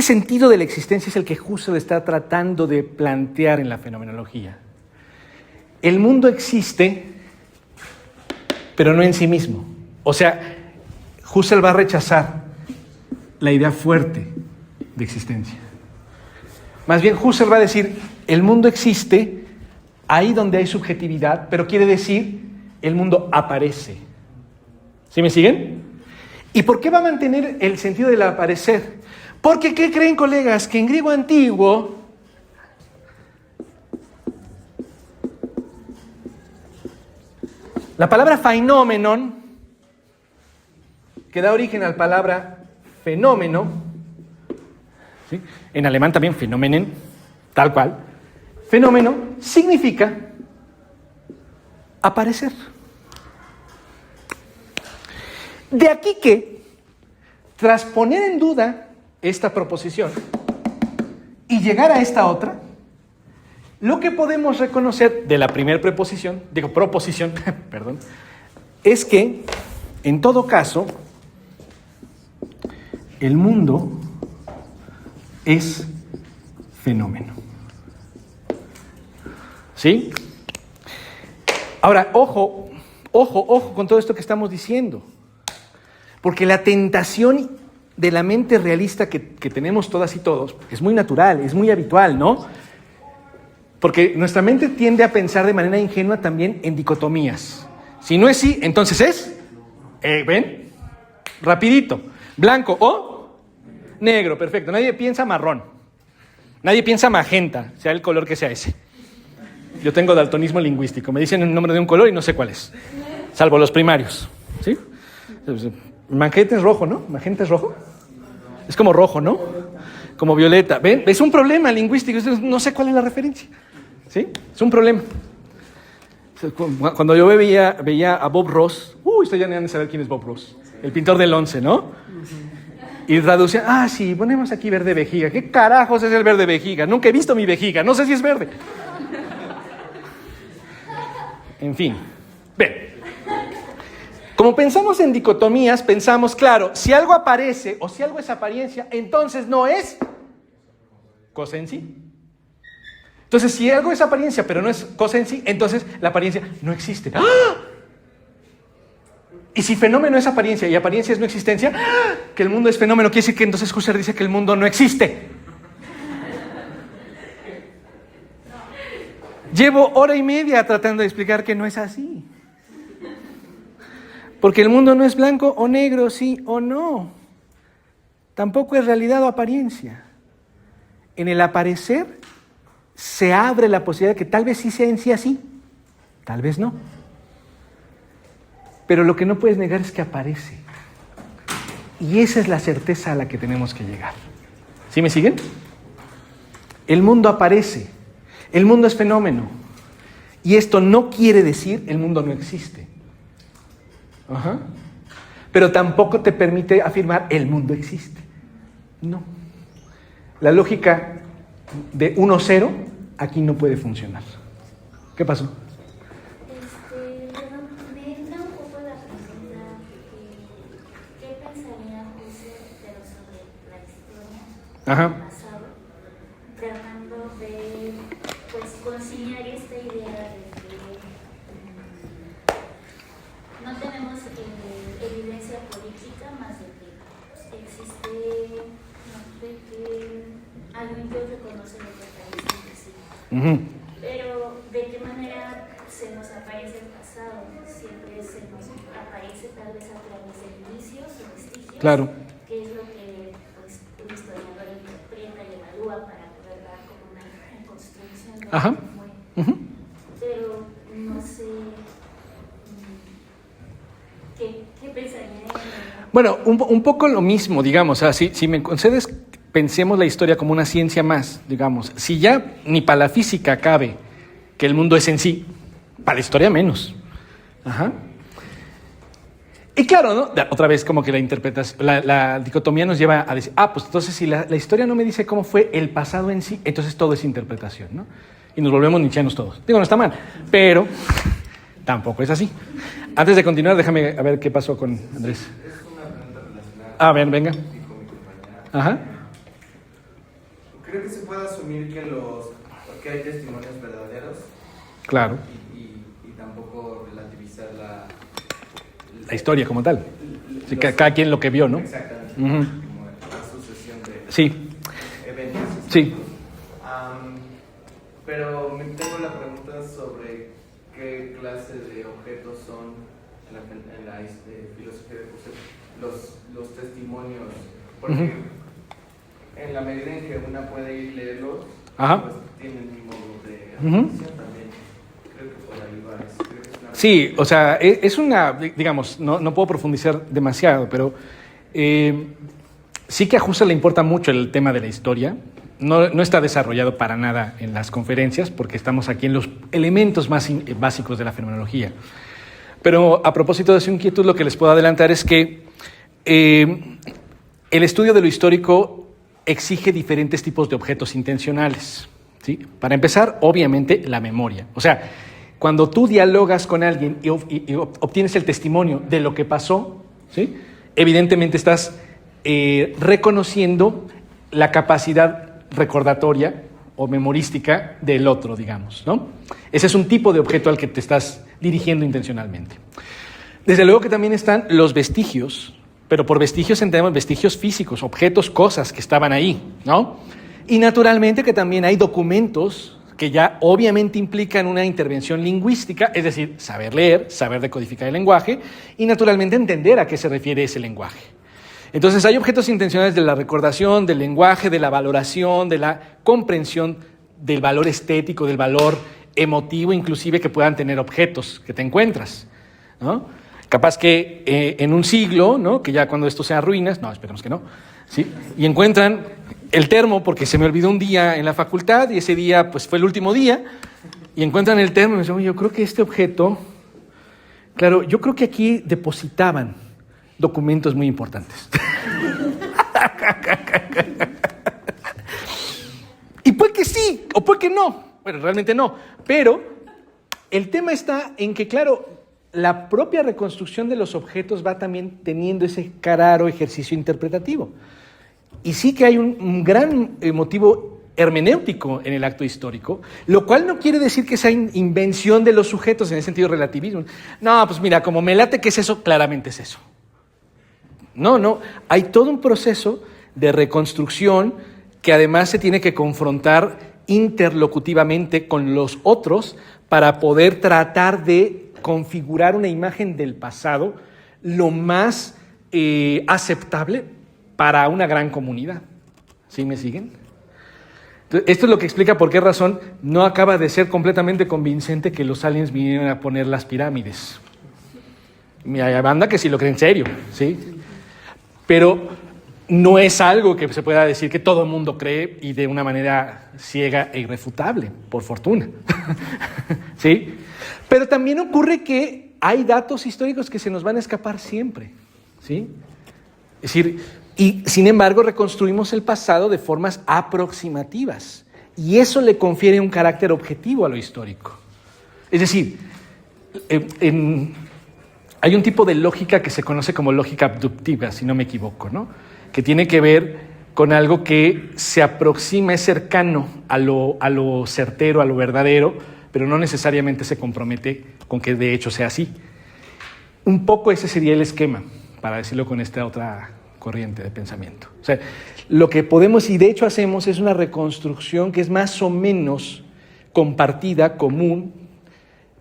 sentido de la existencia es el que Husserl está tratando de plantear en la fenomenología. El mundo existe, pero no en sí mismo. O sea, Husserl va a rechazar la idea fuerte de existencia. Más bien, Husserl va a decir, el mundo existe ahí donde hay subjetividad, pero quiere decir, el mundo aparece. ¿Sí me siguen? ¿Y por qué va a mantener el sentido del aparecer? Porque, ¿qué creen, colegas? Que en griego antiguo la palabra phenomenon, que da origen a la palabra fenómeno, ¿sí?, en alemán también Phänomenen, tal cual, fenómeno significa aparecer. De aquí que, tras poner en duda esta proposición y llegar a esta otra, lo que podemos reconocer de la primera proposición, perdón, es que, en todo caso, el mundo es fenómeno. ¿Sí? Ahora, ojo con todo esto que estamos diciendo, porque la tentación de la mente realista que tenemos todas y todos es muy natural, es muy habitual, ¿no? Porque nuestra mente tiende a pensar de manera ingenua también en dicotomías. Si no es sí, entonces es, ¿ven? Rapidito, blanco o negro, perfecto. Nadie piensa marrón, nadie piensa magenta, sea el color que sea ese. Yo tengo daltonismo lingüístico, me dicen el nombre de un color y no sé cuál es, salvo los primarios, ¿sí? Magenta es rojo, ¿no? Magenta es rojo. Es como rojo, ¿no? Como violeta. ¿Ven? Es un problema lingüístico, no sé cuál es la referencia. ¿Sí? Es un problema. Cuando yo veía a Bob Ross, ustedes ya no han de saber quién es Bob Ross, el pintor del 11, ¿no? Y traducía, sí, ponemos aquí verde vejiga. ¿Qué carajos es el verde vejiga? Nunca he visto mi vejiga, no sé si es verde. En fin, ven. Como pensamos en dicotomías, pensamos, claro, si algo aparece o si algo es apariencia, entonces no es cosa en sí. Entonces, si algo es apariencia, pero no es cosa en sí, entonces la apariencia no existe. ¡Ah! Y si fenómeno es apariencia y apariencia es no existencia, que el mundo es fenómeno, quiere decir que entonces Husserl dice que el mundo no existe. Llevo 1:30 tratando de explicar que no es así. Porque el mundo no es blanco o negro, sí o no. Tampoco es realidad o apariencia. En el aparecer se abre la posibilidad de que tal vez sí sea en sí así, tal vez no. Pero lo que no puedes negar es que aparece. Y esa es la certeza a la que tenemos que llegar. ¿Sí me siguen? El mundo aparece, el mundo es fenómeno. Y esto no quiere decir el mundo no existe. Ajá. Pero tampoco te permite afirmar el mundo existe. No. La lógica de 1-0 aquí no puede funcionar. ¿Qué pasó? Perdón, me entra un poco la pregunta, ¿qué pensaría Husserl sobre la historia Ajá. del pasado, tratando de pues conciliar esta idea de que no tenemos evidencia política más de que existe, no, de que alguien que reconoce lo que parece que sí. Pero de qué manera se nos aparece el pasado, siempre se nos aparece tal vez a través de indicios o vestigios, Claro. que es lo que pues, un historiador interpreta y evalúa para poder dar como una reconstrucción de lo Ajá. que fue. Pero no sé qué pensaría en... Bueno, un poco lo mismo, digamos. O sea, si me concedes, pensemos la historia como una ciencia más, digamos. Si ya ni para la física cabe que el mundo es en sí, para la historia menos. Ajá. Y claro, ¿no? Otra vez como que la interpretación, la dicotomía nos lleva a decir, pues entonces si la historia no me dice cómo fue el pasado en sí, entonces todo es interpretación, ¿no? Y nos volvemos nietzscheanos todos. Digo, no está mal, pero tampoco es así. Antes de continuar, déjame a ver qué pasó con Andrés. Es una pregunta relacionada. A ver, venga. Con mi compañera. Ajá. Creo que se puede asumir que hay testimonios verdaderos. Claro. Y tampoco relativizar La historia como tal. Sí, cada quien lo que vio, ¿no? Exactamente. Ujú. Como la sucesión de Sí, eventos. sí. Pero tengo la pregunta sobre qué clase de objetos son en la filosofía de Husserl los testimonios. Porque en la medida en que una puede ir leerlos, Ajá. pues tienen un modo de atención también. Creo que por ahí va. Creo que es una Sí, o sea, es una, digamos, no puedo profundizar demasiado, pero sí que a Husserl le importa mucho el tema de la historia. No está desarrollado para nada en las conferencias, porque estamos aquí en los elementos más básicos de la fenomenología. Pero a propósito de su inquietud, lo que les puedo adelantar es que el estudio de lo histórico exige diferentes tipos de objetos intencionales, ¿sí? Para empezar, obviamente, la memoria. O sea, cuando tú dialogas con alguien y obtienes el testimonio de lo que pasó, ¿sí? Evidentemente estás reconociendo la capacidad recordatoria o memorística del otro, digamos, ¿no? Ese es un tipo de objeto al que te estás dirigiendo intencionalmente. Desde luego que también están los vestigios, pero por vestigios entendemos vestigios físicos, objetos, cosas que estaban ahí, ¿no? Y naturalmente que también hay documentos que ya obviamente implican una intervención lingüística, es decir, saber leer, saber decodificar el lenguaje y naturalmente entender a qué se refiere ese lenguaje. Entonces hay objetos intencionales de la recordación, del lenguaje, de la valoración, de la comprensión del valor estético, del valor emotivo, inclusive que puedan tener objetos que te encuentras, ¿no? Capaz que en un siglo, ¿no? Que ya cuando esto sea ruinas, no, esperemos que no, ¿sí? Y encuentran el termo porque se me olvidó un día en la facultad y ese día pues fue el último día y encuentran el termo y me dicen, oye, yo creo que este objeto, claro, yo creo que aquí depositaban documentos muy importantes. Y puede que sí, o puede que no. Bueno, realmente no. Pero el tema está en que, claro, la propia reconstrucción de los objetos va también teniendo ese claro ejercicio interpretativo. Y sí que hay un gran motivo hermenéutico en el acto histórico, lo cual no quiere decir que sea invención de los sujetos en el sentido relativismo. No, pues mira, como me late que es eso, claramente es eso. No, hay todo un proceso de reconstrucción que además se tiene que confrontar interlocutivamente con los otros para poder tratar de configurar una imagen del pasado lo más aceptable para una gran comunidad. ¿Sí me siguen? Entonces, esto es lo que explica por qué razón no acaba de ser completamente convincente que los aliens vinieron a poner las pirámides. Hay banda que sí lo cree en serio, ¿sí? pero no es algo que se pueda decir que todo el mundo cree y de una manera ciega e irrefutable, por fortuna. ¿Sí? Pero también ocurre que hay datos históricos que se nos van a escapar siempre. ¿Sí? Es decir, y sin embargo reconstruimos el pasado de formas aproximativas. Y eso le confiere un carácter objetivo a lo histórico. Es decir, hay un tipo de lógica que se conoce como lógica abductiva, si no me equivoco, ¿no? Que tiene que ver con algo que se aproxima, es cercano a lo certero, a lo verdadero, pero no necesariamente se compromete con que de hecho sea así. Un poco ese sería el esquema, para decirlo con esta otra corriente de pensamiento. O sea, lo que podemos y de hecho hacemos es una reconstrucción que es más o menos compartida, común,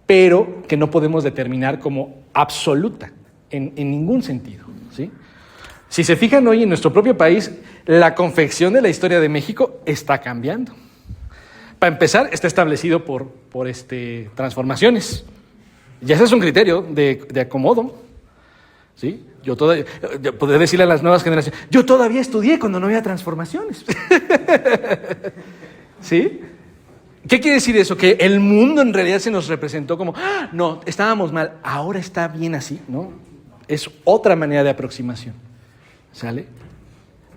pero que no podemos determinar como absoluta en ningún sentido, ¿sí? Si se fijan hoy en nuestro propio país, la confección de la historia de México está cambiando. Para empezar, está establecido por transformaciones. Ya ese es un criterio de acomodo, ¿sí? Yo podría decirle a las nuevas generaciones, yo todavía estudié cuando no había transformaciones. ¿Sí? ¿Qué quiere decir eso? Que el mundo en realidad se nos representó como, no, estábamos mal, ahora está bien así, ¿no? Es otra manera de aproximación, ¿sale?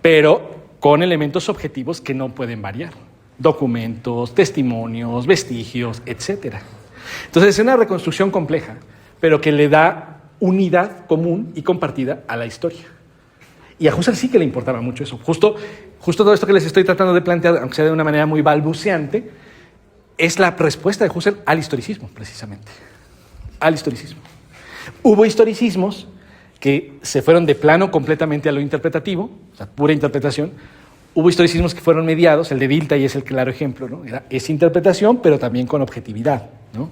Pero con elementos objetivos que no pueden variar. Documentos, testimonios, vestigios, etc. Entonces es una reconstrucción compleja, pero que le da unidad común y compartida a la historia. Y a Husserl sí que le importaba mucho eso. Justo todo esto que les estoy tratando de plantear, aunque sea de una manera muy balbuceante, es la respuesta de Husserl al historicismo, precisamente. Al historicismo. Hubo historicismos que se fueron de plano completamente a lo interpretativo, o sea, pura interpretación. Hubo historicismos que fueron mediados, el de Dilthey es el claro ejemplo, ¿no? Es interpretación, pero también con objetividad, ¿no?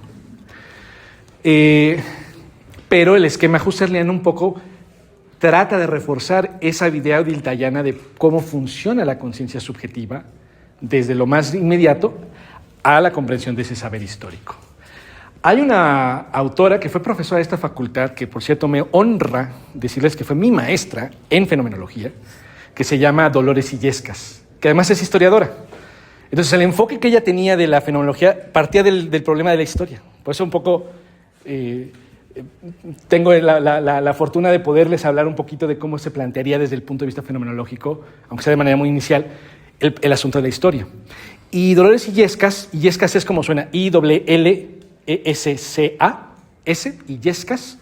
Pero el esquema husserliano un poco trata de reforzar esa idea diltheyana de cómo funciona la conciencia subjetiva desde lo más inmediato a la comprensión de ese saber histórico. Hay una autora que fue profesora de esta facultad, que por cierto me honra decirles que fue mi maestra en fenomenología, que se llama Dolores Illescas, que además es historiadora. Entonces el enfoque que ella tenía de la fenomenología partía del problema de la historia. Por eso un poco tengo la fortuna de poderles hablar un poquito de cómo se plantearía desde el punto de vista fenomenológico, aunque sea de manera muy inicial, el asunto de la historia. Y Dolores Illescas es como suena, I-L-L-E-S-C-A-S, Illescas.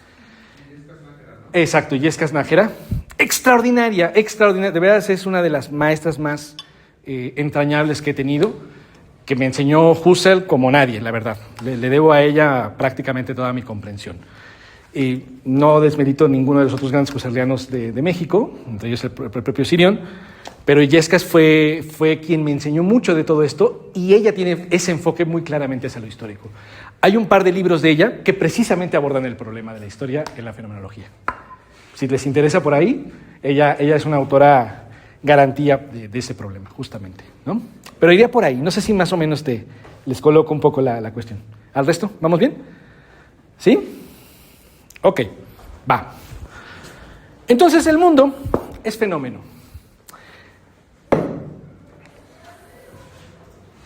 Exacto, Illescas Nájera. Extraordinaria, de verdad es una de las maestras más entrañables que he tenido, que me enseñó Husserl como nadie, la verdad. Le debo a ella prácticamente toda mi comprensión. Y no desmerito ninguno de los otros grandes husserlianos de México, entre ellos el propio Sirión, pero Illescas fue quien me enseñó mucho de todo esto, y ella tiene ese enfoque muy claramente hacia lo histórico. Hay un par de libros de ella que precisamente abordan el problema de la historia en la fenomenología. Si les interesa por ahí, ella es una autora garantía de ese problema, justamente, ¿no? Pero iría por ahí. No sé si más o menos les coloco un poco la cuestión. ¿Al resto? ¿Vamos bien? ¿Sí? Ok, va. Entonces el mundo es fenómeno.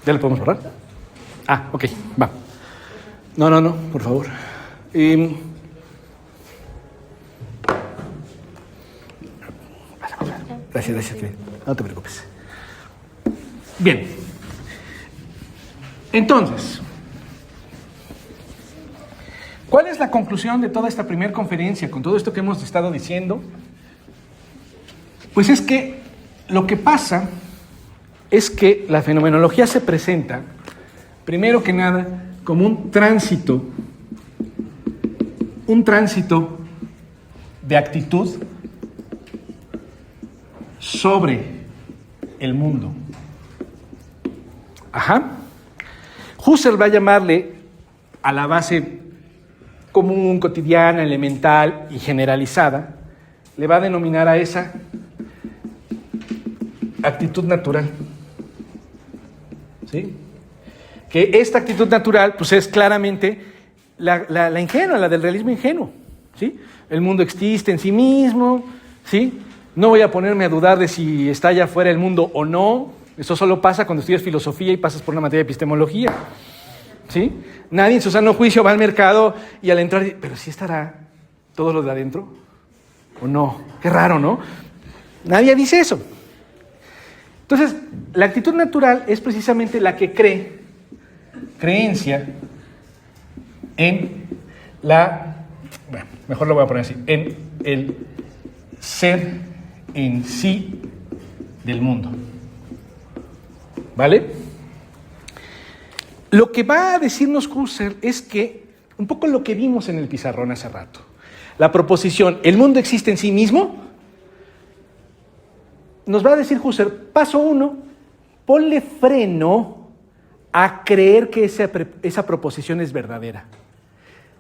¿Ya lo podemos borrar? Ah, ok, va. No, por favor. Gracias. No te preocupes. Bien. Entonces, ¿cuál es la conclusión de toda esta primera conferencia con todo esto que hemos estado diciendo? Pues es que lo que pasa es que la fenomenología se presenta, primero que nada, como un tránsito de actitud sobre el mundo. Husserl va a llamarle a la base común, cotidiana, elemental y generalizada, le va a denominar a esa actitud natural. ¿Sí? Que esta actitud natural pues es claramente la ingenua, la del realismo ingenuo. ¿Sí? El mundo existe en sí mismo, ¿sí? No voy a ponerme a dudar de si está allá afuera el mundo o no. Eso solo pasa cuando estudias filosofía y pasas por una materia de epistemología. ¿Sí? Nadie en su sano juicio va al mercado y al entrar dice, pero sí estará todo lo de adentro o no. Qué raro, ¿no? Nadie dice eso. Entonces, la actitud natural es precisamente la que creencia en bueno, mejor lo voy a poner así, en el ser en sí del mundo. ¿Vale? Lo que va a decirnos Husserl es que, un poco lo que vimos en el pizarrón hace rato, la proposición, el mundo existe en sí mismo, nos va a decir Husserl, paso 1, ponle freno a creer que esa proposición es verdadera.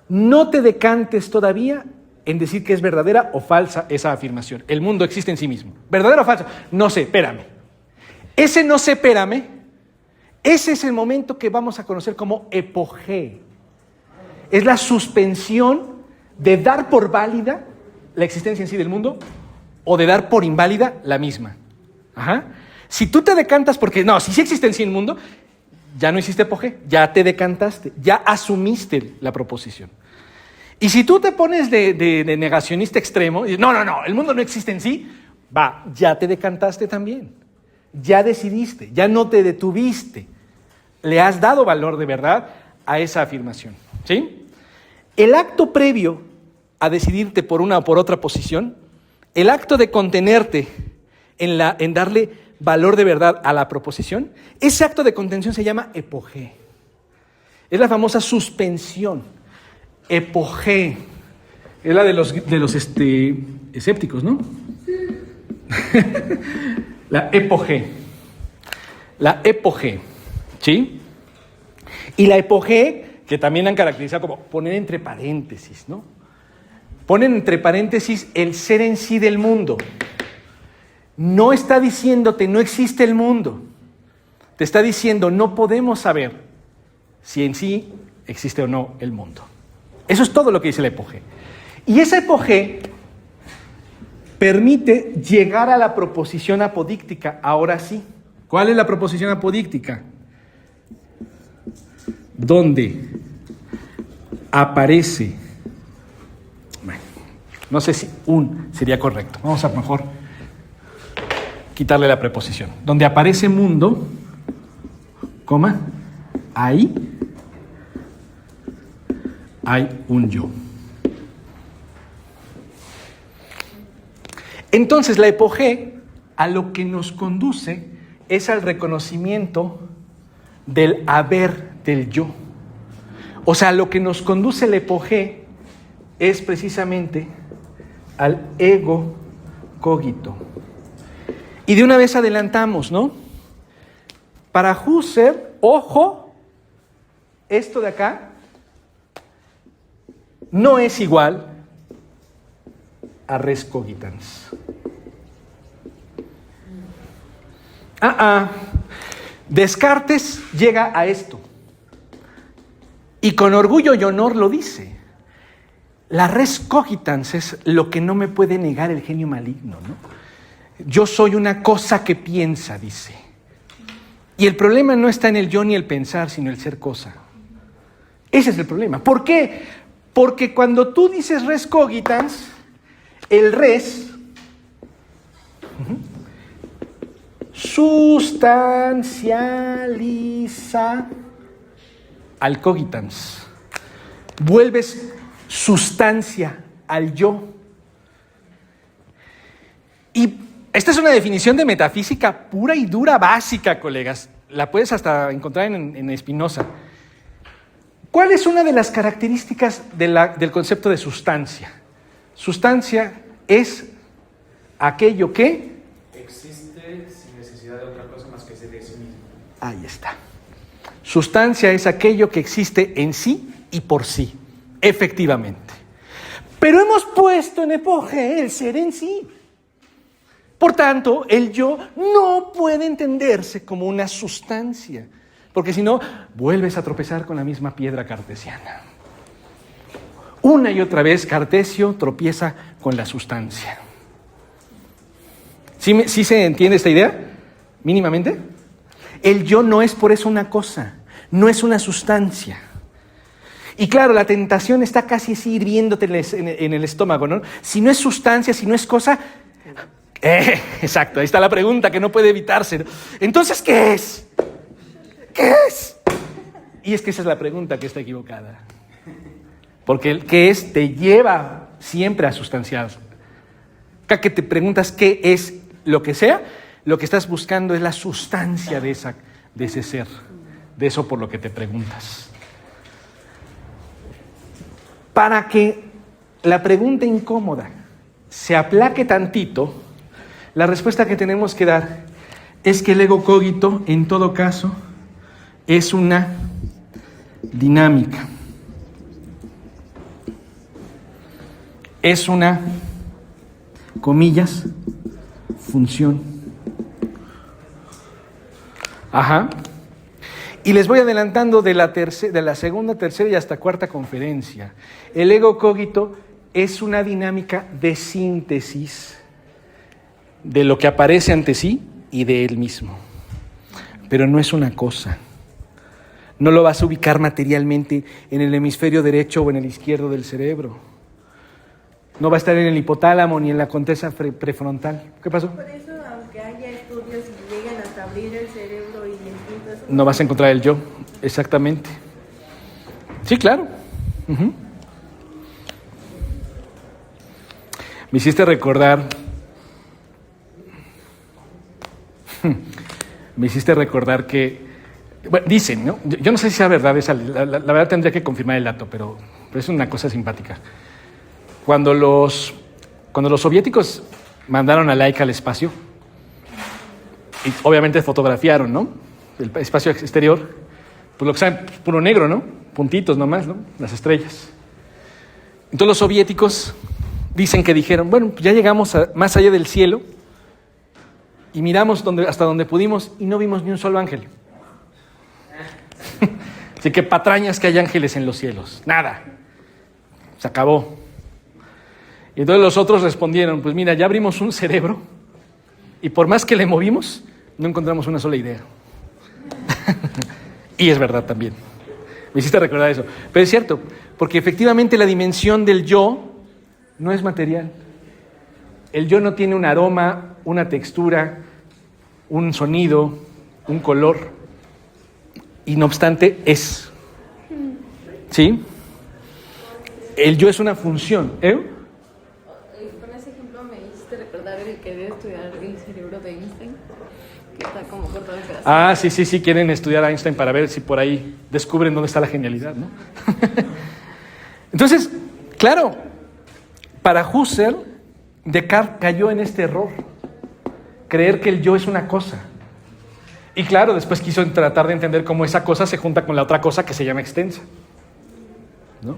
No te decantes todavía en decir que es verdadera o falsa esa afirmación. El mundo existe en sí mismo. ¿Verdadera o falsa? No sé, espérame. Ese no sé, espérame, ese es el momento que vamos a conocer como epogé. Es la suspensión de dar por válida la existencia en sí del mundo o de dar por inválida la misma. Ajá. Si tú te decantas porque, no, si sí existe en sí el mundo, ya no hiciste epogé, ya te decantaste, ya asumiste la proposición. Y si tú te pones de negacionista extremo, y no, el mundo no existe en sí, ya te decantaste también, ya decidiste, ya no te detuviste, le has dado valor de verdad a esa afirmación, ¿sí? El acto previo a decidirte por una o por otra posición, el acto de contenerte en darle valor de verdad a la proposición, ese acto de contención se llama epogé. Es la famosa suspensión. Epogé. Es la de los escépticos, ¿no? La epogé. La epogé. ¿Sí? Y la epogé, que también han caracterizado como poner entre paréntesis, ¿no? Ponen entre paréntesis el ser en sí del mundo. No está diciéndote no existe el mundo. Te está diciendo no podemos saber si en sí existe o no el mundo. Eso es todo lo que dice la epogé. Y esa epogé permite llegar a la proposición apodíctica. Ahora sí. ¿Cuál es la proposición apodíctica? Donde aparece, bueno, no sé si sería correcto. Vamos a mejor quitarle la preposición. Donde aparece mundo, coma, ahí hay un yo. Entonces la epogé a lo que nos conduce es al reconocimiento del haber del yo. O sea, lo que nos conduce la epogé es precisamente al ego cogito. Y de una vez adelantamos, ¿no? Para Husserl, ojo, esto de acá no es igual a res cogitans. Descartes llega a esto. Y con orgullo y honor lo dice. La res cogitans es lo que no me puede negar el genio maligno, ¿no? Yo soy una cosa que piensa, dice. Y el problema no está en el yo ni el pensar, sino el ser cosa. Ese es el problema. ¿Por qué? Porque cuando tú dices res cogitans, el res sustancializa al cogitans. Vuelves sustancia al yo. Y esta es una definición de metafísica pura y dura, básica, colegas. La puedes hasta encontrar en Spinoza. ¿Cuál es una de las características del concepto de sustancia? Sustancia es aquello que existe sin necesidad de otra cosa más que ser de sí mismo. Ahí está. Sustancia es aquello que existe en sí y por sí, efectivamente. Pero hemos puesto en epogé el ser en sí. Por tanto, el yo no puede entenderse como una sustancia, porque si no, vuelves a tropezar con la misma piedra cartesiana. Una y otra vez, Cartesio tropieza con la sustancia. ¿Sí se entiende esta idea? Mínimamente. El yo no es por eso una cosa, no es una sustancia. Y claro, la tentación está casi así hirviéndote en el estómago, ¿no? Si no es sustancia, si no es cosa... exacto, ahí está la pregunta que no puede evitarse. Entonces, ¿qué es? ¿Qué es? Y es que esa es la pregunta que está equivocada. Porque el qué es te lleva siempre a sustanciar. Cada que te preguntas qué es lo que sea, lo que estás buscando es la sustancia de ese ser, de eso por lo que te preguntas. Para que la pregunta incómoda se aplaque tantito, la respuesta que tenemos que dar es que el ego cogito, en todo caso, es una dinámica. Es una, comillas, función. Ajá. Y les voy adelantando de la segunda, tercera y hasta cuarta conferencia. El ego cogito es una dinámica de síntesis de lo que aparece ante sí y de él mismo. Pero no es una cosa. No lo vas a ubicar materialmente en el hemisferio derecho o en el izquierdo del cerebro. No va a estar en el hipotálamo ni en la corteza prefrontal. ¿Qué pasó? Por eso, aunque haya estudios y lleguen hasta abrir el cerebro y distintas... No vas a encontrar el yo, exactamente. Sí, claro. Uh-huh. Me hiciste recordar que, bueno, dicen, ¿no? Yo no sé si sea verdad, la verdad tendría que confirmar el dato, pero es una cosa simpática. Cuando los soviéticos mandaron a Laika al espacio, y obviamente fotografiaron, ¿no? El espacio exterior, pues lo que saben, pues puro negro, ¿no? Puntitos nomás, ¿no? Las estrellas. Entonces los soviéticos dicen que dijeron, bueno, pues ya llegamos más allá del cielo y miramos hasta donde pudimos y no vimos ni un solo ángel. Así que patrañas que hay ángeles en los cielos. Nada. Se acabó. Y entonces los otros respondieron, pues mira, ya abrimos un cerebro y por más que le movimos, no encontramos una sola idea. Y es verdad también. Me hiciste recordar eso. Pero es cierto, porque efectivamente la dimensión del yo no es material. El yo no tiene un aroma, una textura, un sonido, un color. Y no obstante, es. ¿Sí? El yo es una función. Con ese ejemplo me hiciste recordar el querer estudiar el cerebro de Einstein, que está como cortado en pedazos. Ah, sí, quieren estudiar a Einstein para ver si por ahí descubren dónde está la genialidad, ¿no? Entonces, claro, para Husserl, Descartes cayó en este error, creer que el yo es una cosa. Y claro, después quiso tratar de entender cómo esa cosa se junta con la otra cosa que se llama extensa, ¿no?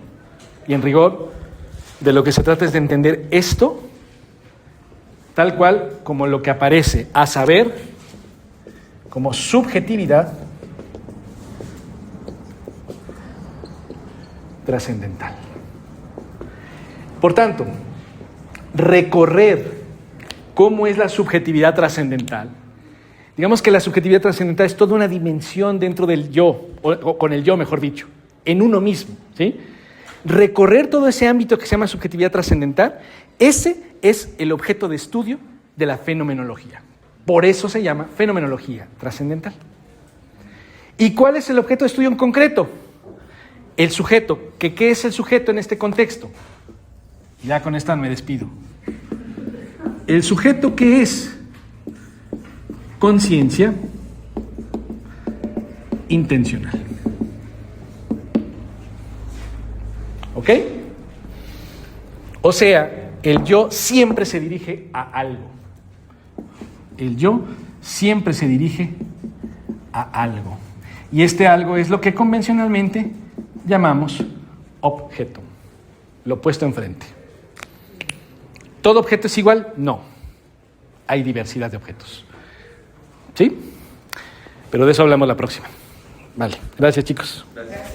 Y en rigor, de lo que se trata es de entender esto tal cual como lo que aparece, a saber, como subjetividad trascendental. Por tanto, recorrer cómo es la subjetividad trascendental. Digamos que la subjetividad trascendental es toda una dimensión dentro del yo, o con el yo, mejor dicho, en uno mismo, ¿sí? Recorrer todo ese ámbito que se llama subjetividad trascendental, ese es el objeto de estudio de la fenomenología. Por eso se llama fenomenología trascendental. ¿Y cuál es el objeto de estudio en concreto? El sujeto. ¿Qué es el sujeto en este contexto? Ya con esta me despido. El sujeto, ¿qué es? Conciencia intencional. ¿Ok? O sea, el yo siempre se dirige a algo. El yo siempre se dirige a algo. Y este algo es lo que convencionalmente llamamos objeto. Lo puesto enfrente. ¿Todo objeto es igual? No. Hay diversidad de objetos. ¿Sí? Pero de eso hablamos la próxima. Vale. Gracias, chicos. Gracias.